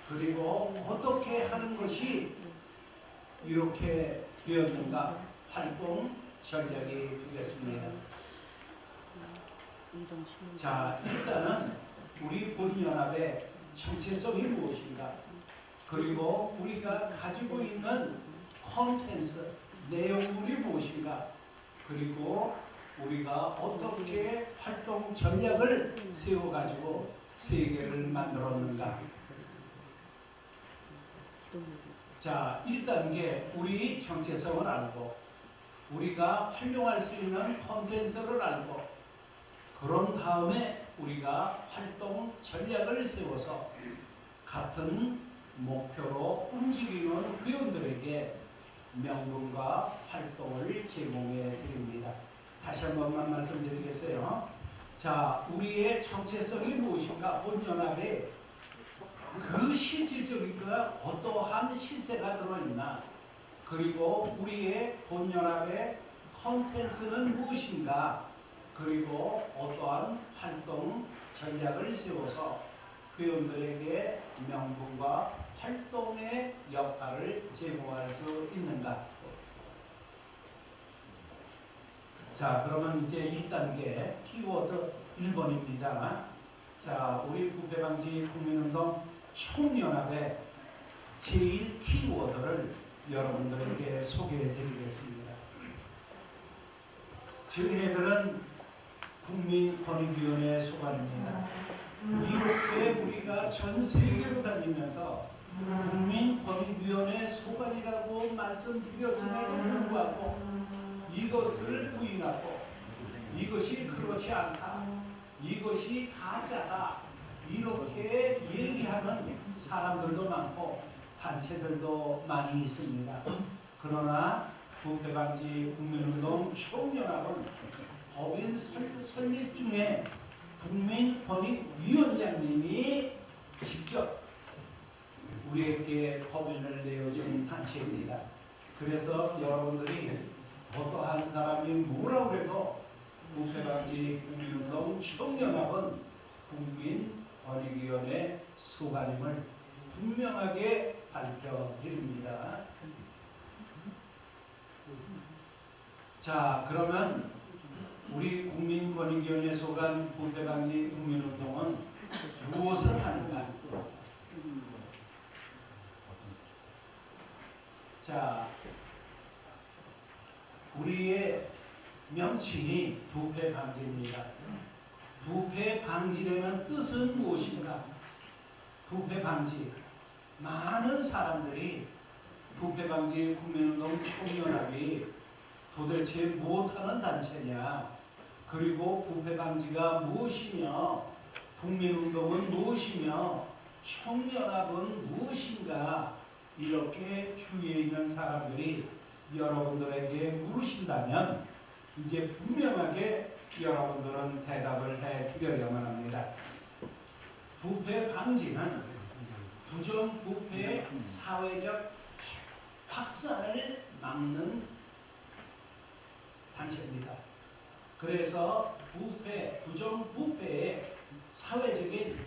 Speaker 5: 그리고 어떻게 하는 것이 이렇게 되었는가? 활동 전략이 되겠습니다. 자, 일단은 우리 본연합의 정체성이 무엇인가? 그리고 우리가 가지고 있는 콘텐츠, 내용물이 무엇인가? 그리고 우리가 어떻게 활동 전략을 세워가지고 세계를 만들었는가? 자, 1단계 우리 정체성을 알고 우리가 활용할 수 있는 콘텐츠를 알고 그런 다음에 우리가 활동 전략을 세워서 같은 목표로 움직이는 회원들에게 명분과 활동을 제공해 드립니다. 다시 한 번만 말씀드리겠어요. 자, 우리의 정체성이 무엇인가? 본연합에 그 실질적인 어떠한 실세가 들어있나? 그리고 우리의 본연합의 콘텐츠는 무엇인가? 그리고 어떠한 활동 전략을 세워서 회원들에게 명분과 활동의 역할을 제공할 수 있는가? 자, 그러면 이제 1단계 키워드 1번입니다. 자, 우리 부패방지 국민운동 총연합의 제1 키워드를 여러분들에게 소개해 드리겠습니다. 저희네들은 국민권익위원회 소관입니다. 이렇게 우리가 전 세계로 다니면서 국민권익위원회 소관이라고 말씀드렸음에도 불구하고 이것을 부인하고 이것이 그렇지 않다, 이것이 가짜다 이렇게 얘기하는 사람들도 많고 단체들도 많이 있습니다. 그러나 부패방지 국민운동 총연합은 법인 설립 중에 국민권익위원장님이 직접 우리에게 법인을 내어준 단체입니다. 그래서 여러분들이 어떠한 사람이 뭐라고 해도 부패방지 국민운동 총연합은 국민권익위원회 소관임을 분명하게 밝혀드립니다. 자, 그러면 우리 국민권익위원회 소관 부패방지 국민운동은 무엇을 하는가? 자, 우리의 명칭이 부패방지입니다. 부패방지라는 뜻은 무엇인가? 부패방지. 많은 사람들이 부패방지 국민운동 총연합이 도대체 무엇하는 단체냐, 그리고 부패방지가 무엇이며 국민운동은 무엇이며 총연합은 무엇인가 이렇게 주위에 있는 사람들이 여러분들에게 물으신다면 이제 분명하게 여러분들은 대답을 해드려야만 합니다. 부패방지는 부정부패의 사회적 확산을 막는 단체입니다. 그래서 부패, 부정부패의 사회적인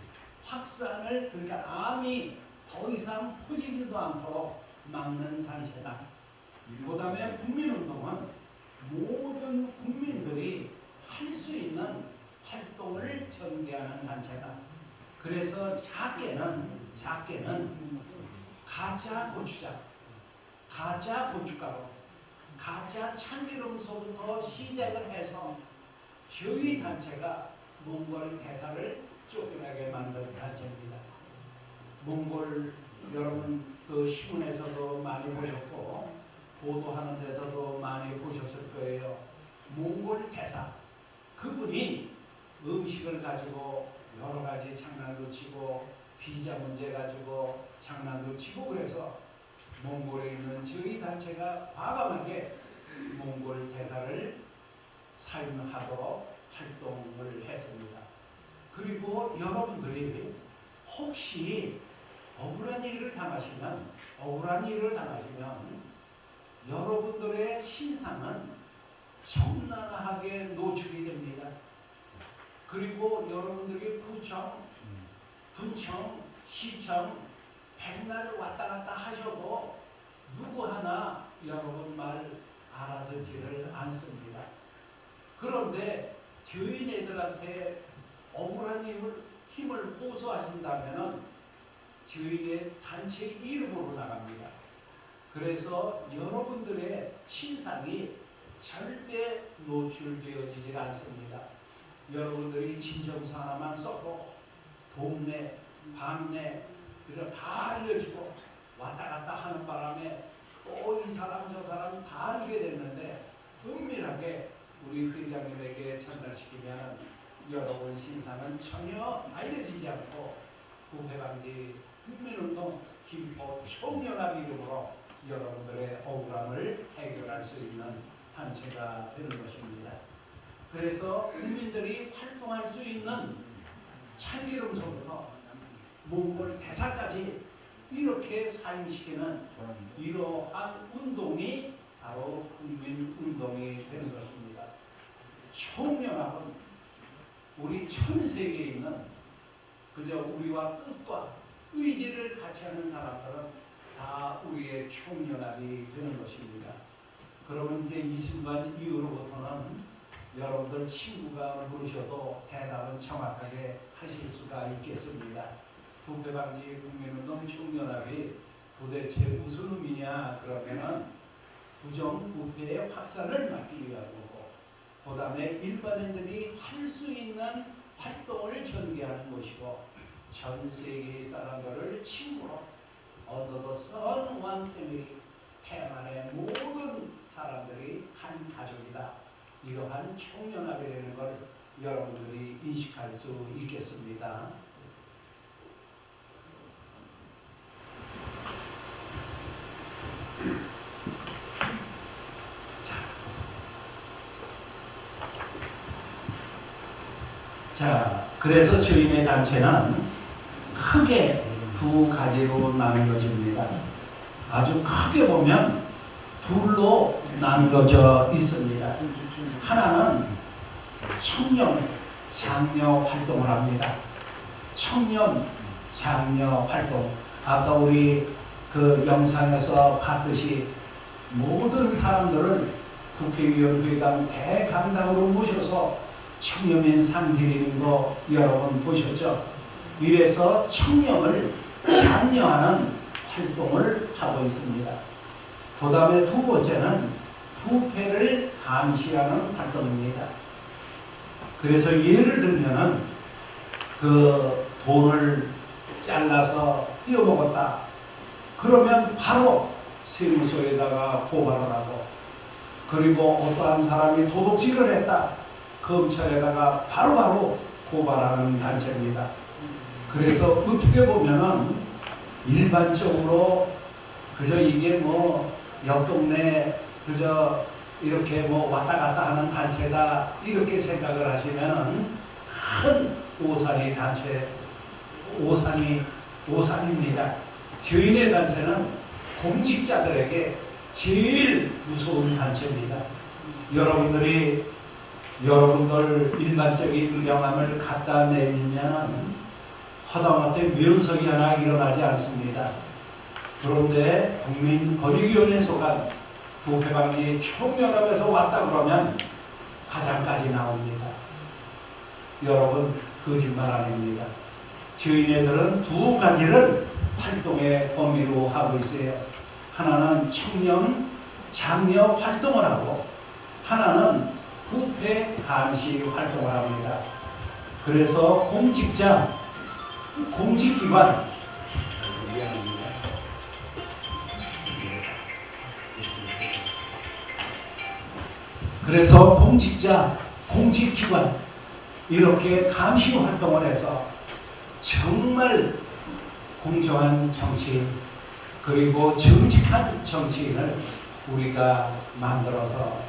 Speaker 5: 확산을, 그러니까 암이 더 이상 퍼지지도 않도록 막는 단체다. 그 다음에 국민운동은 모든 국민들이 할 수 있는 활동을 전개하는 단체다. 그래서 작게는 가짜 고추장, 가짜 고춧가루, 가짜 참기름서부터 시작을 해서 저희 단체가 몽골 대사를 쫓겨나게 만든 단체입니다. 몽골 여러분 그 신문에서도 많이 보셨고 보도하는 데서도 많이 보셨을 거예요. 몽골 대사, 그분이 음식을 가지고 여러 가지 장난도 치고 비자 문제 가지고 장난도 치고 그래서 몽골에 있는 저희 단체가 과감하게 몽골 대사를 사임하도록 활동을 했습니다. 그리고 여러분들이 혹시 억울한 일을 당하시면 여러분들의 신상은 적나라하게 노출이 됩니다. 그리고 여러분들이 구청, 군청, 시청 백날 왔다 갔다 하셔도 누구 하나 여러분 말 알아듣지를 않습니다. 그런데 저희네들한테 억울한 힘을 호소하신다면 저희의 단체 이름으로 나갑니다. 그래서 여러분들의 신상이 절대 노출되어지질 않습니다. 여러분들이 진정서 하나만 써도 동네, 방네, 그래서 다 알려지고 왔다 갔다 하는 바람에 또 이 사람 저 사람 다 알게 됐는데 은밀하게 우리 회장님에게 전달시키면 여러분 신상은 전혀 알려지지 않고 부패방지 국민운동 김포 총연합 이름으로 여러분들의 억울함을 해결할 수 있는 단체가 되는 것입니다. 그래서 국민들이 활동할 수 있는 참기름서부터 몽골 대사까지 이렇게 사용시키는 이러한 운동이 바로 국민운동이 되는 것입니다. 총연합은 우리 전 세계에 있는 그저 우리와 뜻과 의지를 같이 하는 사람들은 다 우리의 총연합이 되는 것입니다. 그러면 이제 이 순간 이후로부터는 여러분들 친구가 물으셔도 대답은 정확하게 하실 수가 있겠습니다. 부패방지 국민운동 총연합이 도대체 무슨 의미냐 그러면은 부정부패의 확산을 막기 위한 거고, 그 다음에 일반인들이 할 수 있는 활동을 전개하는 것이고, 전 세계의 사람들을 친구로 언더 더 선 원 패밀리, 태만의 모든 사람들이 한 가족이다. 이러한 총연합이라는 걸 여러분들이 인식할 수 있겠습니다. 자, 그래서 저희네 단체는 크게 두 가지로 나누어집니다. 아주 크게 보면 둘로 나누어져 있습니다. 하나는 청년 장려 활동을 합니다. 청년 장려 활동. 아까 우리 그 영상에서 봤듯이 모든 사람들을 국회의원 회관 대강당으로 모셔서 청년인 상 드리는 거 여러분 보셨죠? 이래서 청년을 장려하는 활동을 하고 있습니다. 그 다음에 두 번째는 부패를 감시하는 활동입니다. 그래서 예를 들면은 그 돈을 잘라서 띄어먹었다. 그러면 바로 세무서에다가 고발을 하고, 그리고 어떠한 사람이 도둑질을 했다. 검찰에다가 바로바로 고발하는 단체입니다. 그래서 어떻게 보면은 일반적으로 그저 이게 뭐 옆 동네 그저 이렇게 뭐 왔다 갔다 하는 단체다 이렇게 생각을 하시면은 큰 오산이 단체, 오산입니다. 교인의 단체는 공직자들에게 제일 무서운 단체입니다. 여러분들 일반적인 명함을 갖다 내밀면 허다못해 명성이 하나 일어나지 않습니다. 그런데 국민권익위원회에 속한 부패방지 총연합에서 왔다 그러면 화장까지 나옵니다. 여러분 거짓말 아닙니다. 저희네들은 두 가지를 활동의 범위로 하고 있어요. 하나는 청년 장려 활동을 하고, 하나는 부패 감시 활동을 합니다. 그래서 공직기관, 그래서 공직기관 이렇게 감시 활동을 해서 정말 공정한 정치인 그리고 정직한 정치인을 우리가 만들어서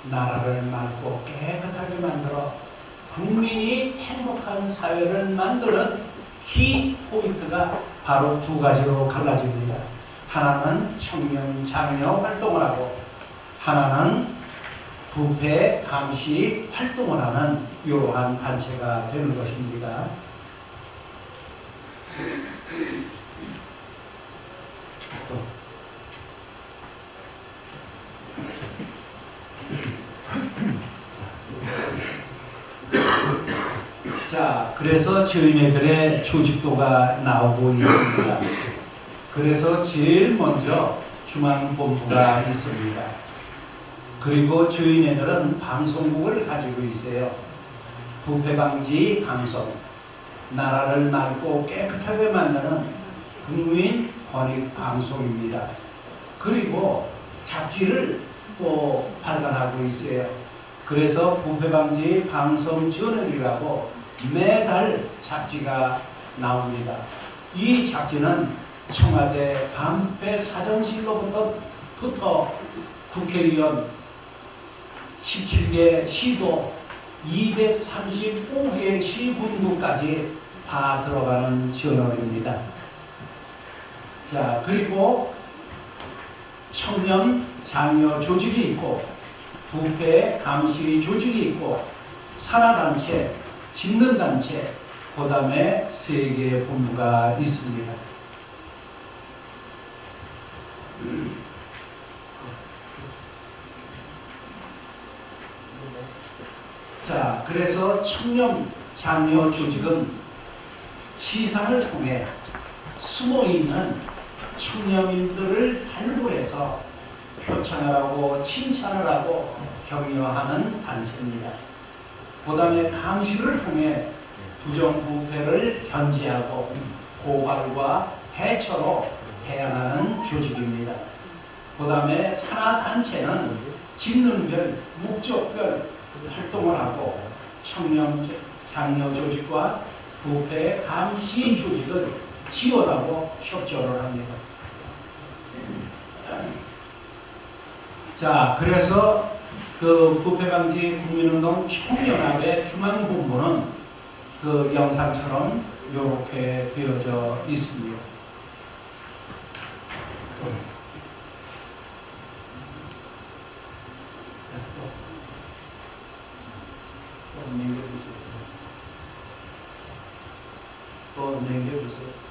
Speaker 5: 나라를 맑고 깨끗하게 만들어 국민이 행복한 사회를 만드는 키 포인트가 바로 두 가지로 갈라집니다. 하나는 청년 장려 활동을 하고, 하나는 부패 감시 활동을 하는 이러한 단체가 되는 것입니다. 자, 그래서 저희네들의 조직도가 나오고 있습니다. 그래서 제일 먼저 중앙본부가 있습니다. 그리고 저희네들은 방송국을 가지고 있어요. 부패방지 방송, 나라를 맑고 깨끗하게 만드는 국민 권익 방송입니다. 그리고 잡지를 또 발간하고 있어요. 그래서 부패방지 방송 저널이라고 매달 잡지가 나옵니다. 이 잡지는 청와대 반패 사정실로부터 국회의원 17개 시도 235개 시군구까지 다 들어가는 저널입니다. 자, 그리고 청년 장려 조직이 있고 부패 감시 조직이 있고 산하단체, 직능단체, 그 다음에 3개의 본부가 있습니다. 자, 그래서 청년 장려 조직은 시상을 통해 숨어있는 청년인들을 발굴해서 표창을 하고 칭찬을 하고 격려하는 단체입니다. 그 다음에 감시를 통해 부정부패를 견제하고 고발과 해처로 대항하는 조직입니다. 그 다음에 산하단체는 직능별, 목적별 활동을 하고 청년 장려 조직과 부패 감시 조직을 지원하고 협조를 합니다. 자, 그래서 그 부패방지 국민운동 총연합의 중앙본부는 그 영상처럼 이렇게 되어져 있습니다. 또 넘겨주세요. 또 넘겨주세요.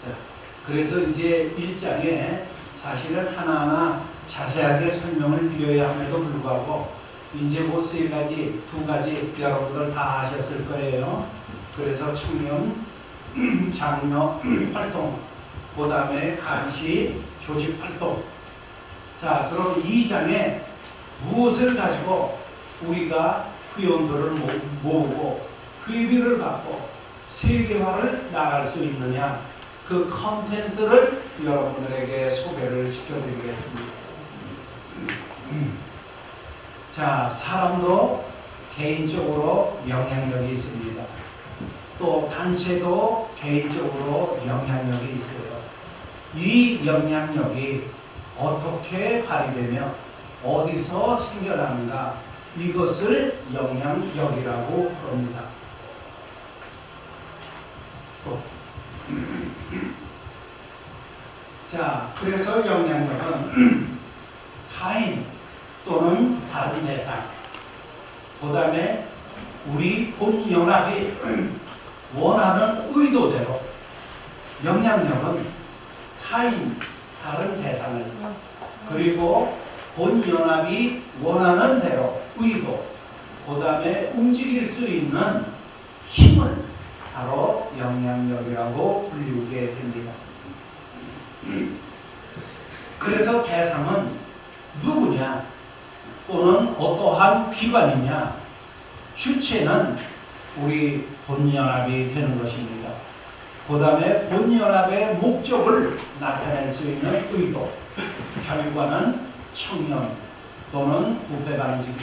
Speaker 5: 자, 그래서 이제 1장에 사실은 하나하나 자세하게 설명을 드려야 함에도 불구하고 이제 뭐 3가지, 2가지 여러분들 다 아셨을 거예요. 그래서 청년 장려 활동, 그 다음에 감시 조직 활동. 자, 그럼 2장에 무엇을 가지고 우리가 회원들을 모으고 회비를 받고 세계화를 나갈 수 있느냐, 그 컨텐츠를 여러분들에게 소개를 시켜드리겠습니다. 자, 사람도 개인적으로 영향력이 있습니다. 또 단체도 개인적으로 영향력이 있어요. 이 영향력이 어떻게 발휘되며 어디서 생겨나는가, 이것을 영향력이라고 합니다. 또 자, 그래서 영향력은 타인 또는 다른 대상, 그 다음에 우리 본연합이 원하는 의도대로, 영향력은 타인, 다른 대상을, 그리고 본연합이 원하는 대로 의도, 그 다음에 움직일 수 있는 힘을 바로 영향력이라고 불리게 됩니다. 그래서 대상은 누구냐, 또는 어떠한 기관이냐, 주체는 우리 본연합이 되는 것입니다. 그 다음에 본연합의 목적을 나타낼 수 있는 의도, 결과는 청년 또는 부패방지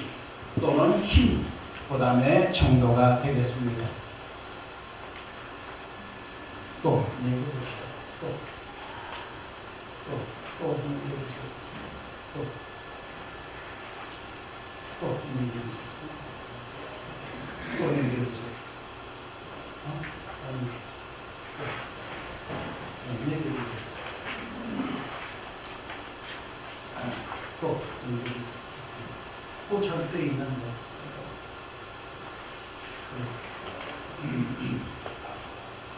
Speaker 5: 또는 힘, 그 다음에 정도가 되겠습니다. 또 얘기해주세요. 또 얘기해주세요. 또 얘기해주세요. 또 얘기해주세요. 얘기해주세요. 또 얘기해주세요. 또 절대 있는 거.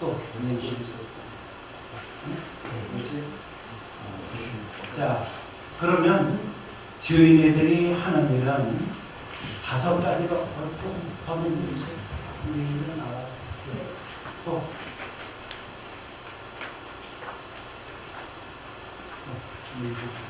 Speaker 5: 또 얘기해주세요. 자, 그러면 저희네들이 하는 일은 5가지로 좀 문제주세요. 얘기가 나와요. 또 문제주세요.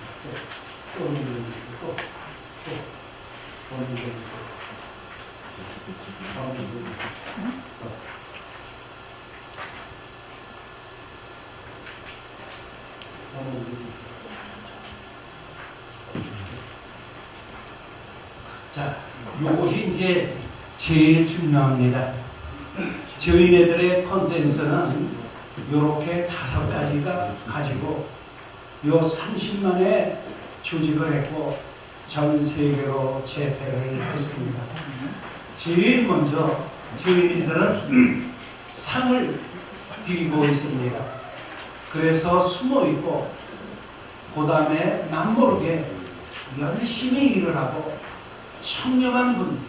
Speaker 5: 자, 요것이 이제 제일 중요합니다. 저희네들의 콘텐츠는 이렇게 5가지가 가지고 요 30만에 조직을 했고 전 세계로 재패를 했습니다. 제일 먼저 저희들은 상을 드리고 있습니다. 그래서 숨어 있고 그 다음에 남모르게 열심히 일을 하고 청렴한 분,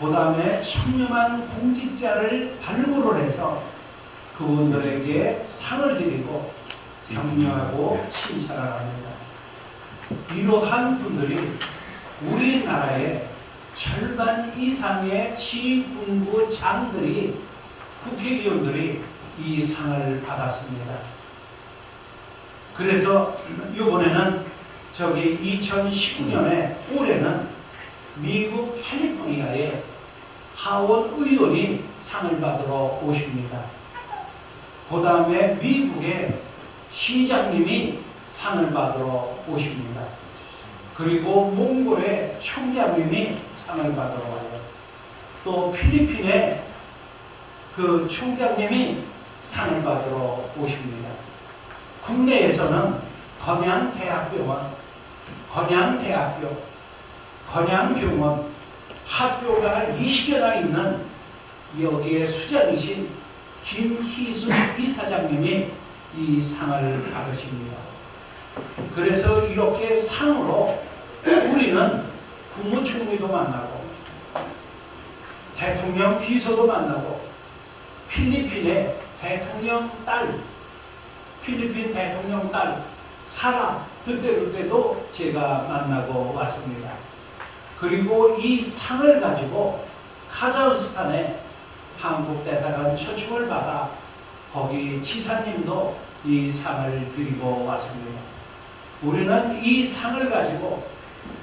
Speaker 5: 그 다음에 청렴한 공직자를 발굴을 해서 그분들에게 상을 드리고 격려하고 칭찬을 합니다. 이러한 분들이 우리나라의 절반 이상의 시군구 장들이 국회의원들이 이 상을 받았습니다. 그래서 이번에는 저기 2019년에 올해는 미국 캘리포니아에 하원 의원이 상을 받으러 오십니다. 그 다음에 미국의 시장님이 상을 받으러 오십니다. 그리고 몽골의 총장님이 상을 받으러 와요. 또 필리핀의 그 총장님이 상을 받으러 오십니다. 국내에서는 건양대학병원, 건양대학교, 건양병원 학교가 20개나 있는 여기에 수장이신 김희순 이사장님이 이 상을 받으십니다. 그래서 이렇게 상으로 우리는 국무총리도 만나고 대통령 비서도 만나고 필리핀의 대통령 딸, 필리핀 대통령 딸 사라 그때도 제가 만나고 왔습니다. 그리고 이 상을 가지고 카자흐스탄에 한국 대사관 초청을 받아 거기 지사님도 이 상을 드리고 왔습니다. 우리는 이 상을 가지고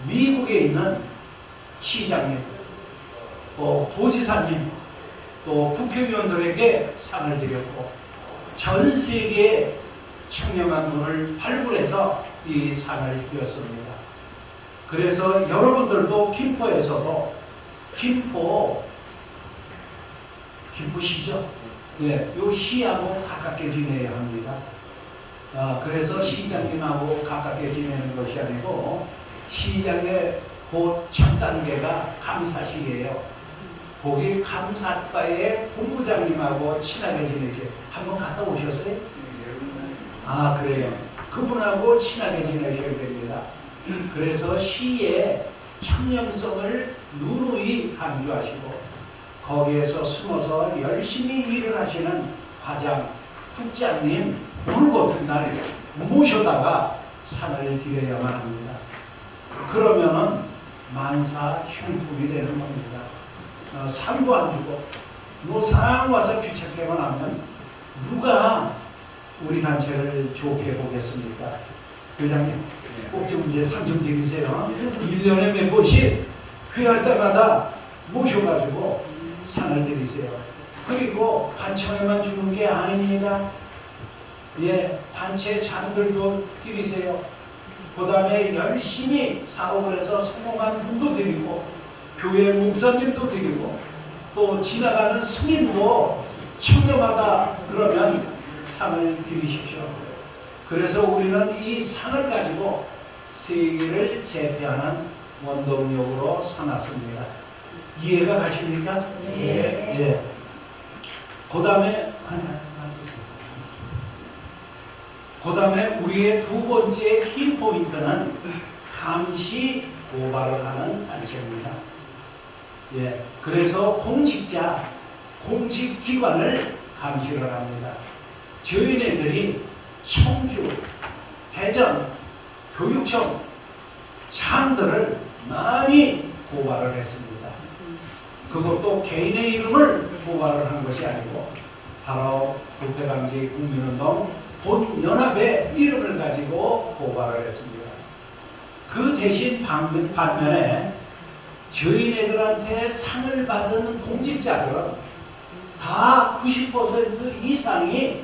Speaker 5: 미국에 있는 시장님, 또 도지사님, 또 국회의원들에게 상을 드렸고 전 세계의 청렴한 분을 발굴해서 이 상을 드렸습니다. 그래서 여러분들도 김포에서도 김포시죠? 예, 요 시하고 가깝게 지내야 합니다. 그래서 시장님하고 가깝게 지내는 것이 아니고 시장의 그 첫 단계가 감사실이에요. 거기 감사과의 본부장님하고 친하게 지내세요. 한번 갔다 오셨어요? 아, 그래요. 그분하고 친하게 지내셔야 됩니다. 그래서 시의 청렴성을 누누이 강조하시고 거기에서 숨어서 열심히 일을 하시는 과장, 국장님 오늘 같은 날 모셔다가 상을 드려야만 합니다. 그러면은 만사형통이 되는 겁니다. 상도 안 주고 노상 와서 귀찮게만 하면 누가 우리 단체를 좋게 보겠습니까? 회장님 꼭 좀 이제 상 좀 드리세요. 1년에 몇 번씩 회할 때마다 모셔가지고 상을 드리세요. 그리고 단체에만 주는 게 아닙니다. 예, 단체 장들도 드리세요. 그 다음에 열심히 사업을 해서 성공한 분도 드리고 교회 목사님도 드리고 또 지나가는 스님도 청렴하다 그러면 상을 드리십시오. 그래서 우리는 이 상을 가지고 세계를 제패하는 원동력으로 삼았습니다. 이해가 가십니까?
Speaker 4: 네.
Speaker 5: 예. 그 다음에 우리의 두 번째 키포인트는 감시 고발을 하는 단체입니다. 예. 그래서 공직자, 공직기관을 감시를 합니다. 저희네들이 청주, 대전, 교육청, 장들을 많이 고발을 했습니다. 그것도 개인의 이름을 고발을 한 것이 아니고 바로 부패방지 국민운동 본연합의 이름을 가지고 고발을 했습니다. 그 대신 반면에 저희네들한테 상을 받은 공직자들은 다 90% 이상이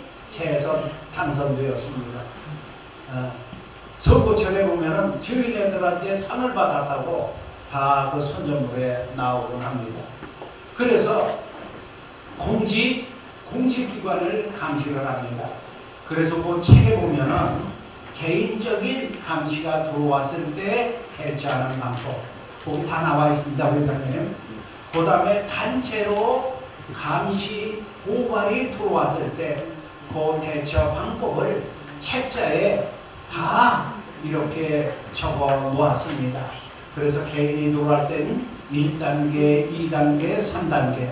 Speaker 5: 당선되었습니다. 선거철에 보면은 주인애들한테 상을 받았다고 다 그 선전물에 나오곤 합니다. 그래서 공직기관을 감시를 합니다. 그래서 그 책에 보면은 개인적인 감시가 들어왔을 때 대처하는 방법, 거기 다 나와 있습니다, 회장님. 그 다음에 단체로 감시, 고발이 들어왔을 때 그 대처 방법을 책자에 다 이렇게 적어 놓았습니다. 그래서 개인이 들어갈 때는 1단계, 2단계, 3단계,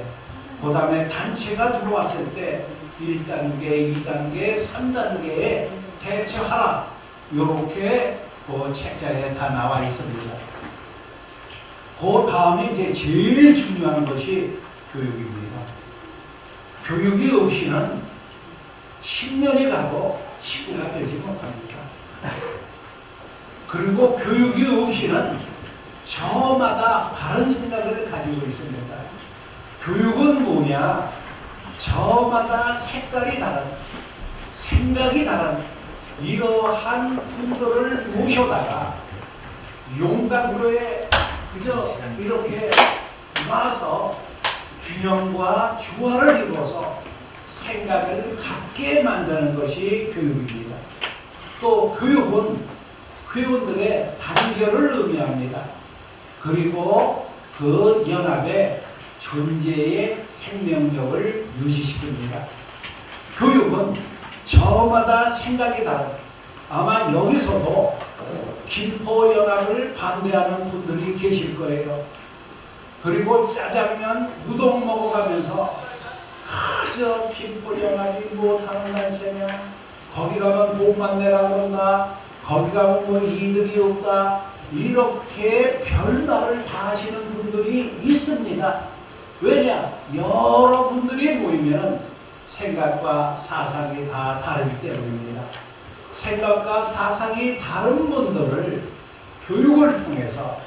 Speaker 5: 그 다음에 단체가 들어왔을 때 1단계, 2단계, 3단계에 대처하라. 이렇게 그 책자에 다 나와 있습니다. 그 다음에 이제 제일 중요한 것이 교육입니다. 교육이 없이는 10년이 가도 식구가 되지 못합니다. 그리고 교육이 없이는 저마다 다른 생각을 가지고 있습니다. 교육은 뭐냐? 저마다 색깔이 다른, 생각이 다른 이러한 분들을 모셔다가 용광로에 그저 이렇게 와서 균형과 조화를 이루어서 생각을 갖게 만드는 것이 교육입니다. 또 교육은 회원들의 단결을 의미합니다. 그리고 그 연합의 존재의 생명력을 유지시킵니다. 교육은 저마다 생각이 다른, 아마 여기서도 김포연합을 반대하는 분들이 계실 거예요. 그리고 짜장면, 우동 먹어가면서 저 김포연합이 못하는 단체냐, 거기 가면 돈만 내라 그런다, 거기 가면 뭐 이득이 없다, 이렇게 별말을 다 하시는 분들이 있습니다. 왜냐? 여러분들이 모이면 생각과 사상이 다 다르기 때문입니다. 생각과 사상이 다른 분들을 교육을 통해서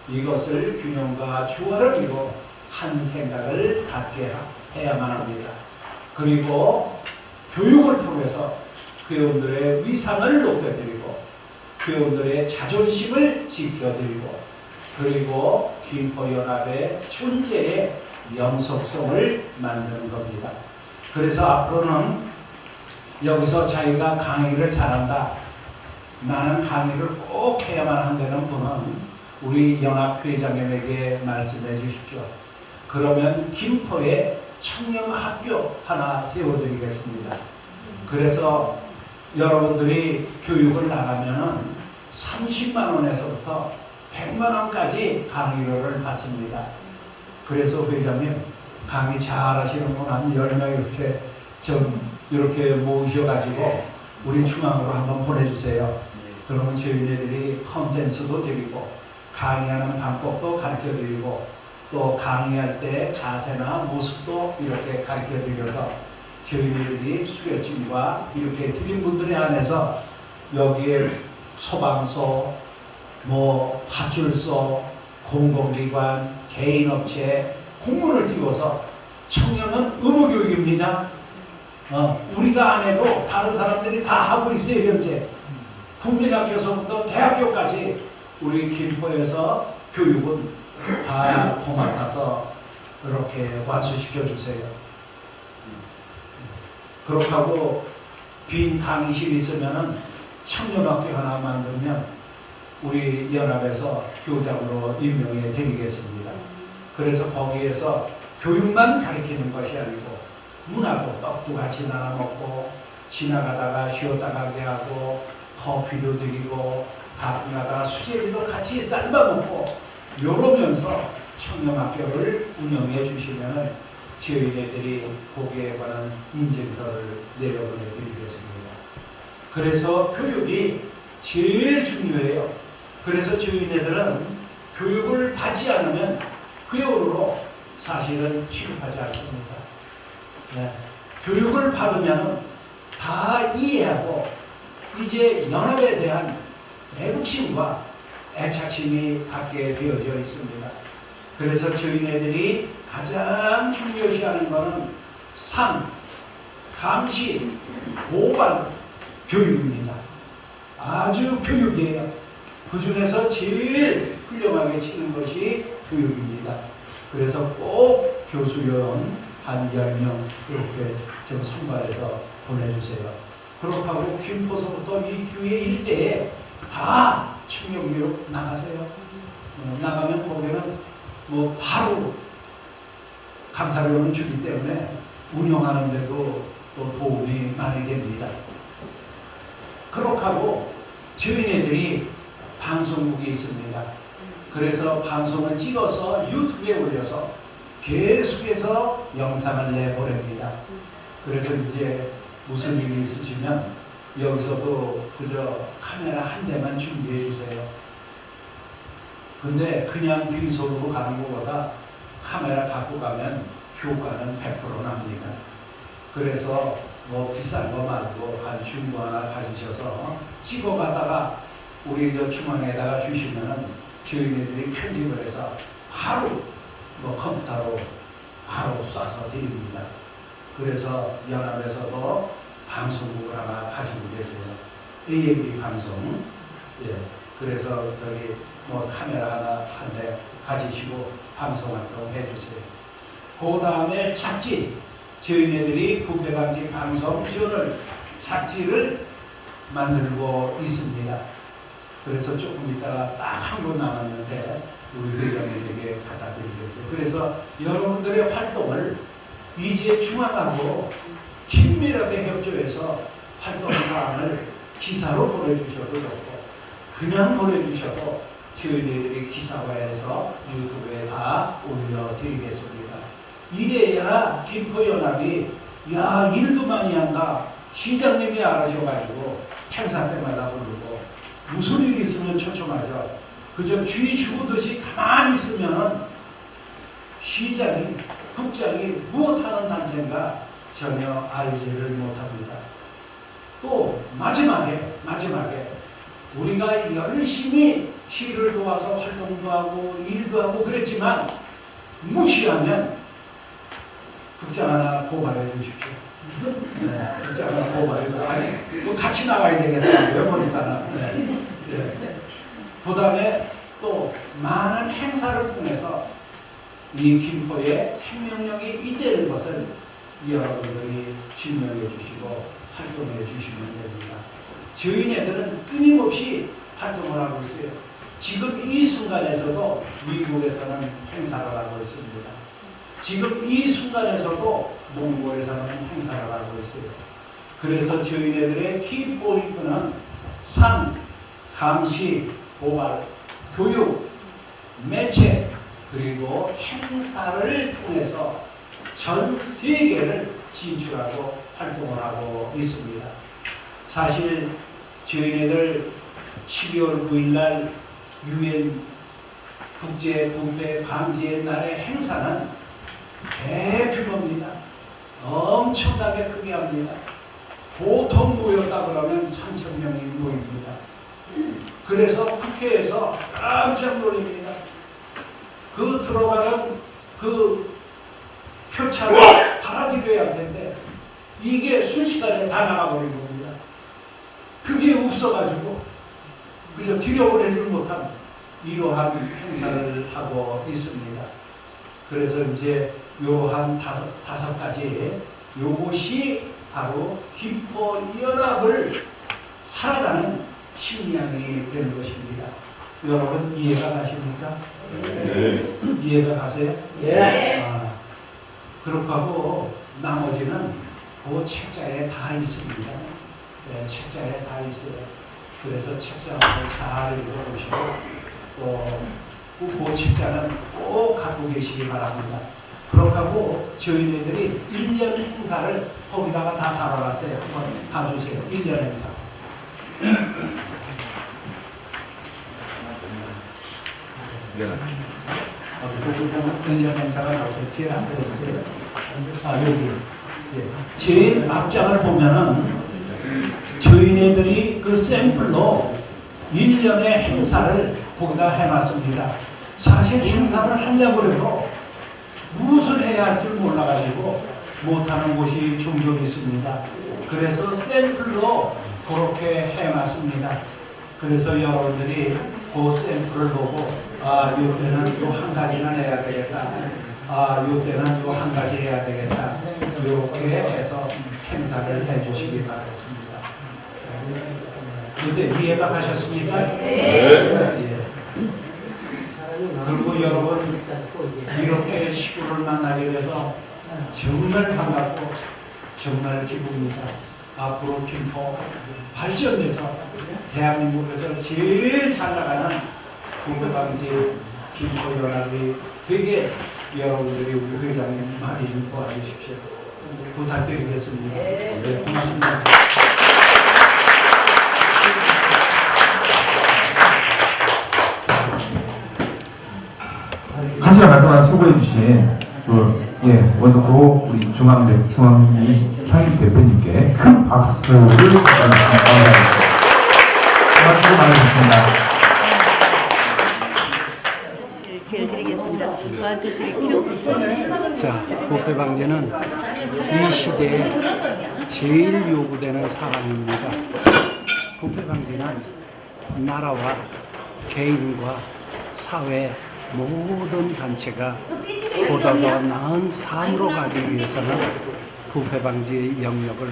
Speaker 5: 이것을 균형과 조화를 이루어 한 생각을 갖게 해야만 합니다. 그리고 교육을 통해서 회원들의 위상을 높여드리고 회원들의 자존심을 지켜드리고 그리고 김포연합의 존재의 영속성을 만드는 겁니다. 그래서 앞으로는 여기서 자기가 강의를 잘한다, 나는 강의를 꼭 해야만 한다는 분은 우리 연합회장님에게 말씀해 주십시오. 그러면 김포에 청렴학교 하나 세워드리겠습니다. 그래서 여러분들이 교육을 나가면 30만 원에서부터 100만 원까지 강의료를 받습니다. 그래서 회장님 강의 잘 하시는 분 한 10명 이렇게 모으셔가지고 우리 중앙으로 한번 보내주세요. 그러면 저희네들이 컨텐츠도 드리고 강의하는 방법도 가르쳐드리고 또 강의할 때 자세나 모습도 이렇게 가르쳐드려서 저희들이 수료증과 이렇게 드린 분들에 한해서 여기에 소방서, 뭐 파출소, 공공기관, 개인업체 공문을 띄워서 청년은 의무교육입니다. 우리가 안 해도 다른 사람들이 다 하고 있어요. 현재 국민학교에서부터 대학교까지 우리 김포에서 교육은 다 도맡아서 이렇게 완수시켜 주세요. 그렇게 하고 빈 강의실 있으면은 청년학교 하나 만들면 우리 연합에서 교장으로 임명해 드리겠습니다. 그래서 거기에서 교육만 가르치는 것이 아니고 문화도 떡도 같이 나눠 먹고 지나가다가 쉬었다 가게 하고 커피도 드리고 가끔가다 수제비도 같이 삶아 먹고 이러면서 청년학교를 운영해 주시면 저희네들이 거기에 관한 인증서를 내려보내 드리겠습니다. 그래서 교육이 제일 중요해요. 그래서 저희네들은 교육을 받지 않으면 회원으로 사실은 취급하지 않습니다. 네. 교육을 받으면 다 이해하고 이제 연합에 대한 애국심과 애착심이 갖게 되어져 있습니다. 그래서 저희네들이 가장 중요시하는 것은 감시, 고발, 교육입니다. 아주 교육이에요. 그 중에서 제일 훌륭하게 치는 것이 교육입니다. 그래서 꼭 교수연 한 10명 이렇게 좀 선발해서 보내주세요. 그렇다고 김포서부터 이 주위 일대에 다 청년교육 나가세요. 나가면 거기는 뭐 바로 감사료는 주기 때문에 운영하는 데도 또 도움이 많이 됩니다. 그렇다고 저희네들이 방송국이 있습니다. 그래서 방송을 찍어서 유튜브에 올려서 계속해서 영상을 내보냅니다. 그래서 이제 무슨 일이 있으시면 여기서도 그저 카메라 한 대만 준비해 주세요. 근데 그냥 빈손으로 가는 것보다 카메라 갖고 가면 효과는 100% 납니다. 그래서 뭐 비싼 거 말고 한 중고 하나 가지셔서 찍어가다가 우리 저 중앙에다가 주시면은 저희네들이 편집을 해서 바로 뭐 컴퓨터로 바로 쏴서 드립니다. 그래서 연합에서도 방송국을 하나 가지고 계세요. AMB 방송. 예. 그래서 저기 뭐 카메라 하나 한 대 가지시고 방송 활동 해주세요. 그 다음에 착지. 저희네들이 부패방지 방송 지원을 착지를 만들고 있습니다. 그래서 조금 있다가 딱 한 번 남았는데 우리 회장님에게 갖다 드리겠어요. 그래서 여러분들의 활동을 이제 중앙하고 긴밀하게 협조해서 활동 사항을 기사로 보내주셔도 좋고 그냥 보내주셔도 저희들이 기사화해서 유튜브에 다 올려드리겠습니다. 이래야 김포연합이 야 일도 많이 한다. 시장님이 알아셔가지고 행사 때마다 부르고 무슨 일이 있으면 초청하죠. 그저 쥐 죽으듯이 가만히 있으면 시장이 국장이 무엇하는 단체인가 전혀 알지를 못합니다. 또 마지막에 우리가 열심히 시를 도와서 활동도 하고 일도 하고 그랬지만 무시하면 국장 하나 고발해 주십시오. 네, 국장 하나 고발해 주십시오. 아니, 또 같이 나가야 되겠다고요, 보니까는. 네. 네. 그 다음에 또 많은 행사를 통해서 이 김포의 생명력이 있다는 것을 여러분들이 증명해 주시고 활동해 주시면 됩니다. 저희네들은 끊임없이 활동을 하고 있어요. 지금 이 순간에서도 미국에서는 행사를 하고 있습니다. 지금 이 순간에서도 몽골에서는 행사를 하고 있어요. 그래서 저희네들의 키포인트는 상, 감시, 고발, 교육, 매체, 그리고 행사를 통해서 전 세계를 진출하고 활동을 하고 있습니다. 사실 저희네들 12월 9일 날 UN 국제 부패 방지의 날의 행사는 대규모입니다. 엄청나게 크게 합니다. 보통 모였다 그러면 3,000명이 모입니다. 그래서 국회에서 깜짝 놀랍니다. 그 들어가는 그 표차를 달아드려야 할 텐데 이게 순식간에 다 나가버린 겁니다. 그게 없어가지고 그저 들여보내지를 못한 이러한 행사를 하고 있습니다. 그래서 이제 요한 다섯 가지 요것이 바로 김포연합을 살아가는 식량이 되는 것입니다. 여러분 이해가 가십니까? 네. 이해가 가세요? 네. 아, 그렇고 하고 나머지는 그 책자에 다 있습니다. 네, 책자에 다 있어요. 그래서 책자를 잘 읽어보시고 또 그 책자는 꼭 갖고 계시기 바랍니다. 그렇고 하고 저희네들이 1년 행사를 거기다가 다 달아놨어요. 한번 봐주세요. 1년 행사. 1년 행사가 나오겠지? 안 그랬어요? 아, 여기. 예. 제일 앞장을 보면은 저희네들이 그 샘플로 1년의 행사를 거기다 해놨습니다. 사실 행사를 하려고 해도 무엇을 해야 할지 몰라가지고 못하는 곳이 종종 있습니다. 그래서 샘플로 그렇게 해놨습니다. 그래서 여러분들이 그 샘플을 보고 이때는 요 한 가지는 해야 되겠다. 이때는 요 한 가지 해야 되겠다. 이렇게 해서 행사를 해주시기 바라겠습니다. 이때 이해가 가셨습니까? 네. 그리고 여러분 이렇게 식구를 만나게 돼서 정말 반갑고 정말 기쁩니다. 앞으로 김포 발전돼서 대한민국에서 제일 잘 나가는 부패방지 김포연합이 되게 여러분들이 우리 회장님 많이 좀 도와주십시오. 부탁드리겠습니다. 네, 고맙습니다.
Speaker 1: 한 시간 동안 수고해 주신 원석호 우리 중앙위 상임 대표님께 큰 박수를 감사합니다. 수고 많으셨습니다.
Speaker 4: 기회를 드리겠습니다. 큐.
Speaker 5: 자, 부패방지는 이 시대에 제일 요구되는 사항입니다. 부패방지는 나라와 개인과 사회 모든 단체가 보다 더 나은 삶으로 가기 위해서는 부패방지 영역을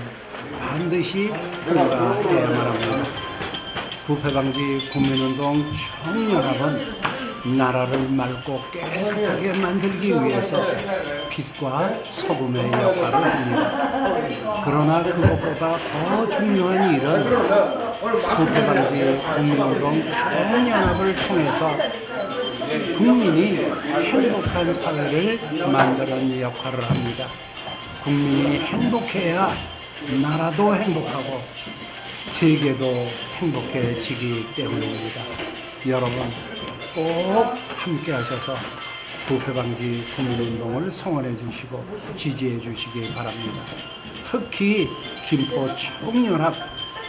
Speaker 5: 반드시 통과해야만 합니다. 부패방지 국민운동 총연합은 나라를 맑고 깨끗하게 만들기 위해서 빛과 소금의 역할을 합니다. 그러나 그것보다 더 중요한 일은 부패방지 국민운동 총연합을 통해서 국민이 행복한 사회를 만드는 역할을 합니다. 국민이 행복해야 나라도 행복하고 세계도 행복해지기 때문입니다. 여러분 꼭 함께 하셔서 부패방지 국민운동을 성원해 주시고 지지해 주시기 바랍니다. 특히 김포 총연합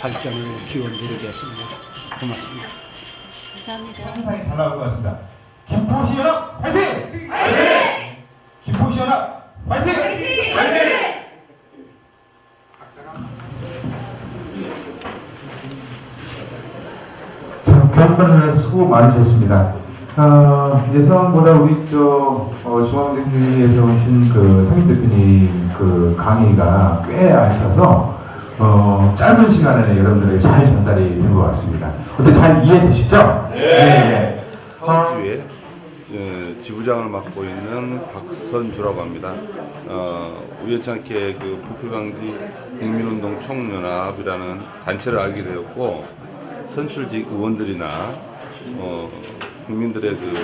Speaker 5: 발전을 기원드리겠습니다. 고맙습니다.
Speaker 4: 감사합니다.
Speaker 1: 상당히 잘 나올 것 같습니다. 김포시연합 화이팅! 화이팅! 김포시연합 화이팅! 화이팅! 화이팅! 경번을 수고 많으셨습니다. 예상보다 우리 중앙대표에서 오신 그 상임 대표님 그 강의가 꽤 아셔서 짧은 시간에 여러분들에게 잘 전달이 된 것 같습니다. 어때 잘 이해되시죠? 네.
Speaker 6: 사업주에 지부장을 맡고 있는 박선주라고 합니다. 우연찮게 그 부패방지 국민운동 총연합이라는 단체를 알게 되었고 선출직 의원들이나 국민들의 그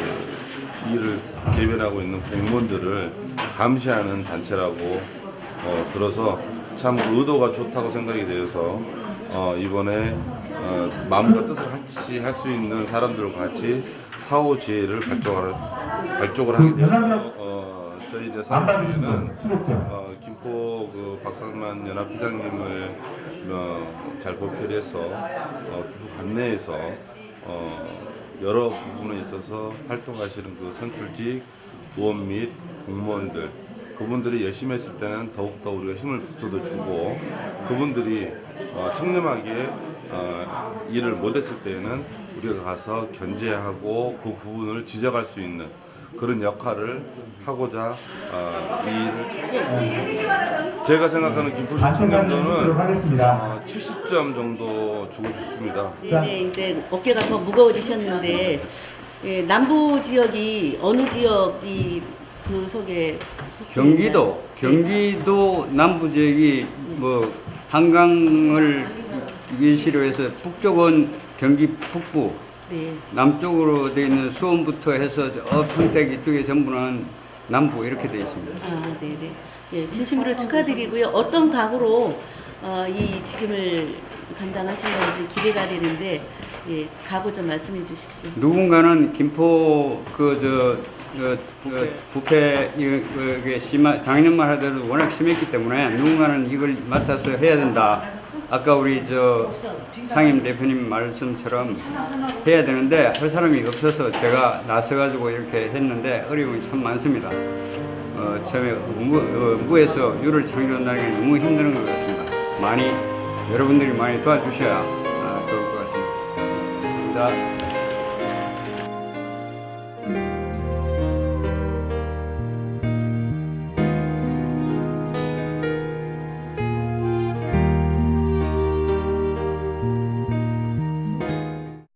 Speaker 6: 일을 대변하고 있는 공무원들을 감시하는 단체라고 들어서 참 의도가 좋다고 생각이 되어서 이번에 마음과 뜻을 같이 할 수 있는 사람들과 같이 사후 지혜를 발족을 하게 되었습니다. 저희 이제 사무실에는 김포 그 박상만 연합회장님을 잘 보필해서 김포 관내에서 여러 부분에 있어서 활동하시는 그 선출직 의원 및 공무원들 그분들이 열심히 했을 때는 더욱더 우리가 힘을 북돋아주고 그분들이 청렴하게 일을 못했을 때에는 우리가 가서 견제하고 그 부분을 지적할 수 있는 그런 역할을 하고자 이 일을 제가 생각하는 김포시 청년도는 70점 정도 주고 싶습니다.
Speaker 4: 네, 이제 어깨가 더 무거워지셨는데 남부 지역이 어느 지역이 그 속에
Speaker 3: 경기도 남부 지역이 뭐 한강을 위시로 해서 북쪽은 경기 북부,
Speaker 4: 네.
Speaker 3: 남쪽으로 되어 있는 수원부터 해서 평택 이쪽에 전부는 남부 이렇게 되어 있습니다.
Speaker 4: 네네. 네, 진심으로 축하드리고요. 어떤 각오로 이 직임을 감당하신 건지 기대가 되는데 각오 좀 말씀해 주십시오.
Speaker 3: 누군가는 김포 부패 이게 작년만 하더라도 워낙 심했기 때문에 누군가는 이걸 맡아서 해야 된다. 아까 우리 상임 대표님 말씀처럼 해야 되는데 할 사람이 없어서 제가 나서가지고 이렇게 했는데 어려움이 참 많습니다. 처음에 무에서 유를 창조한다는 게 너무 힘든 것 같습니다. 많이 여러분들이 많이 도와주셔야 좋을 것 같습니다. 감사합니다.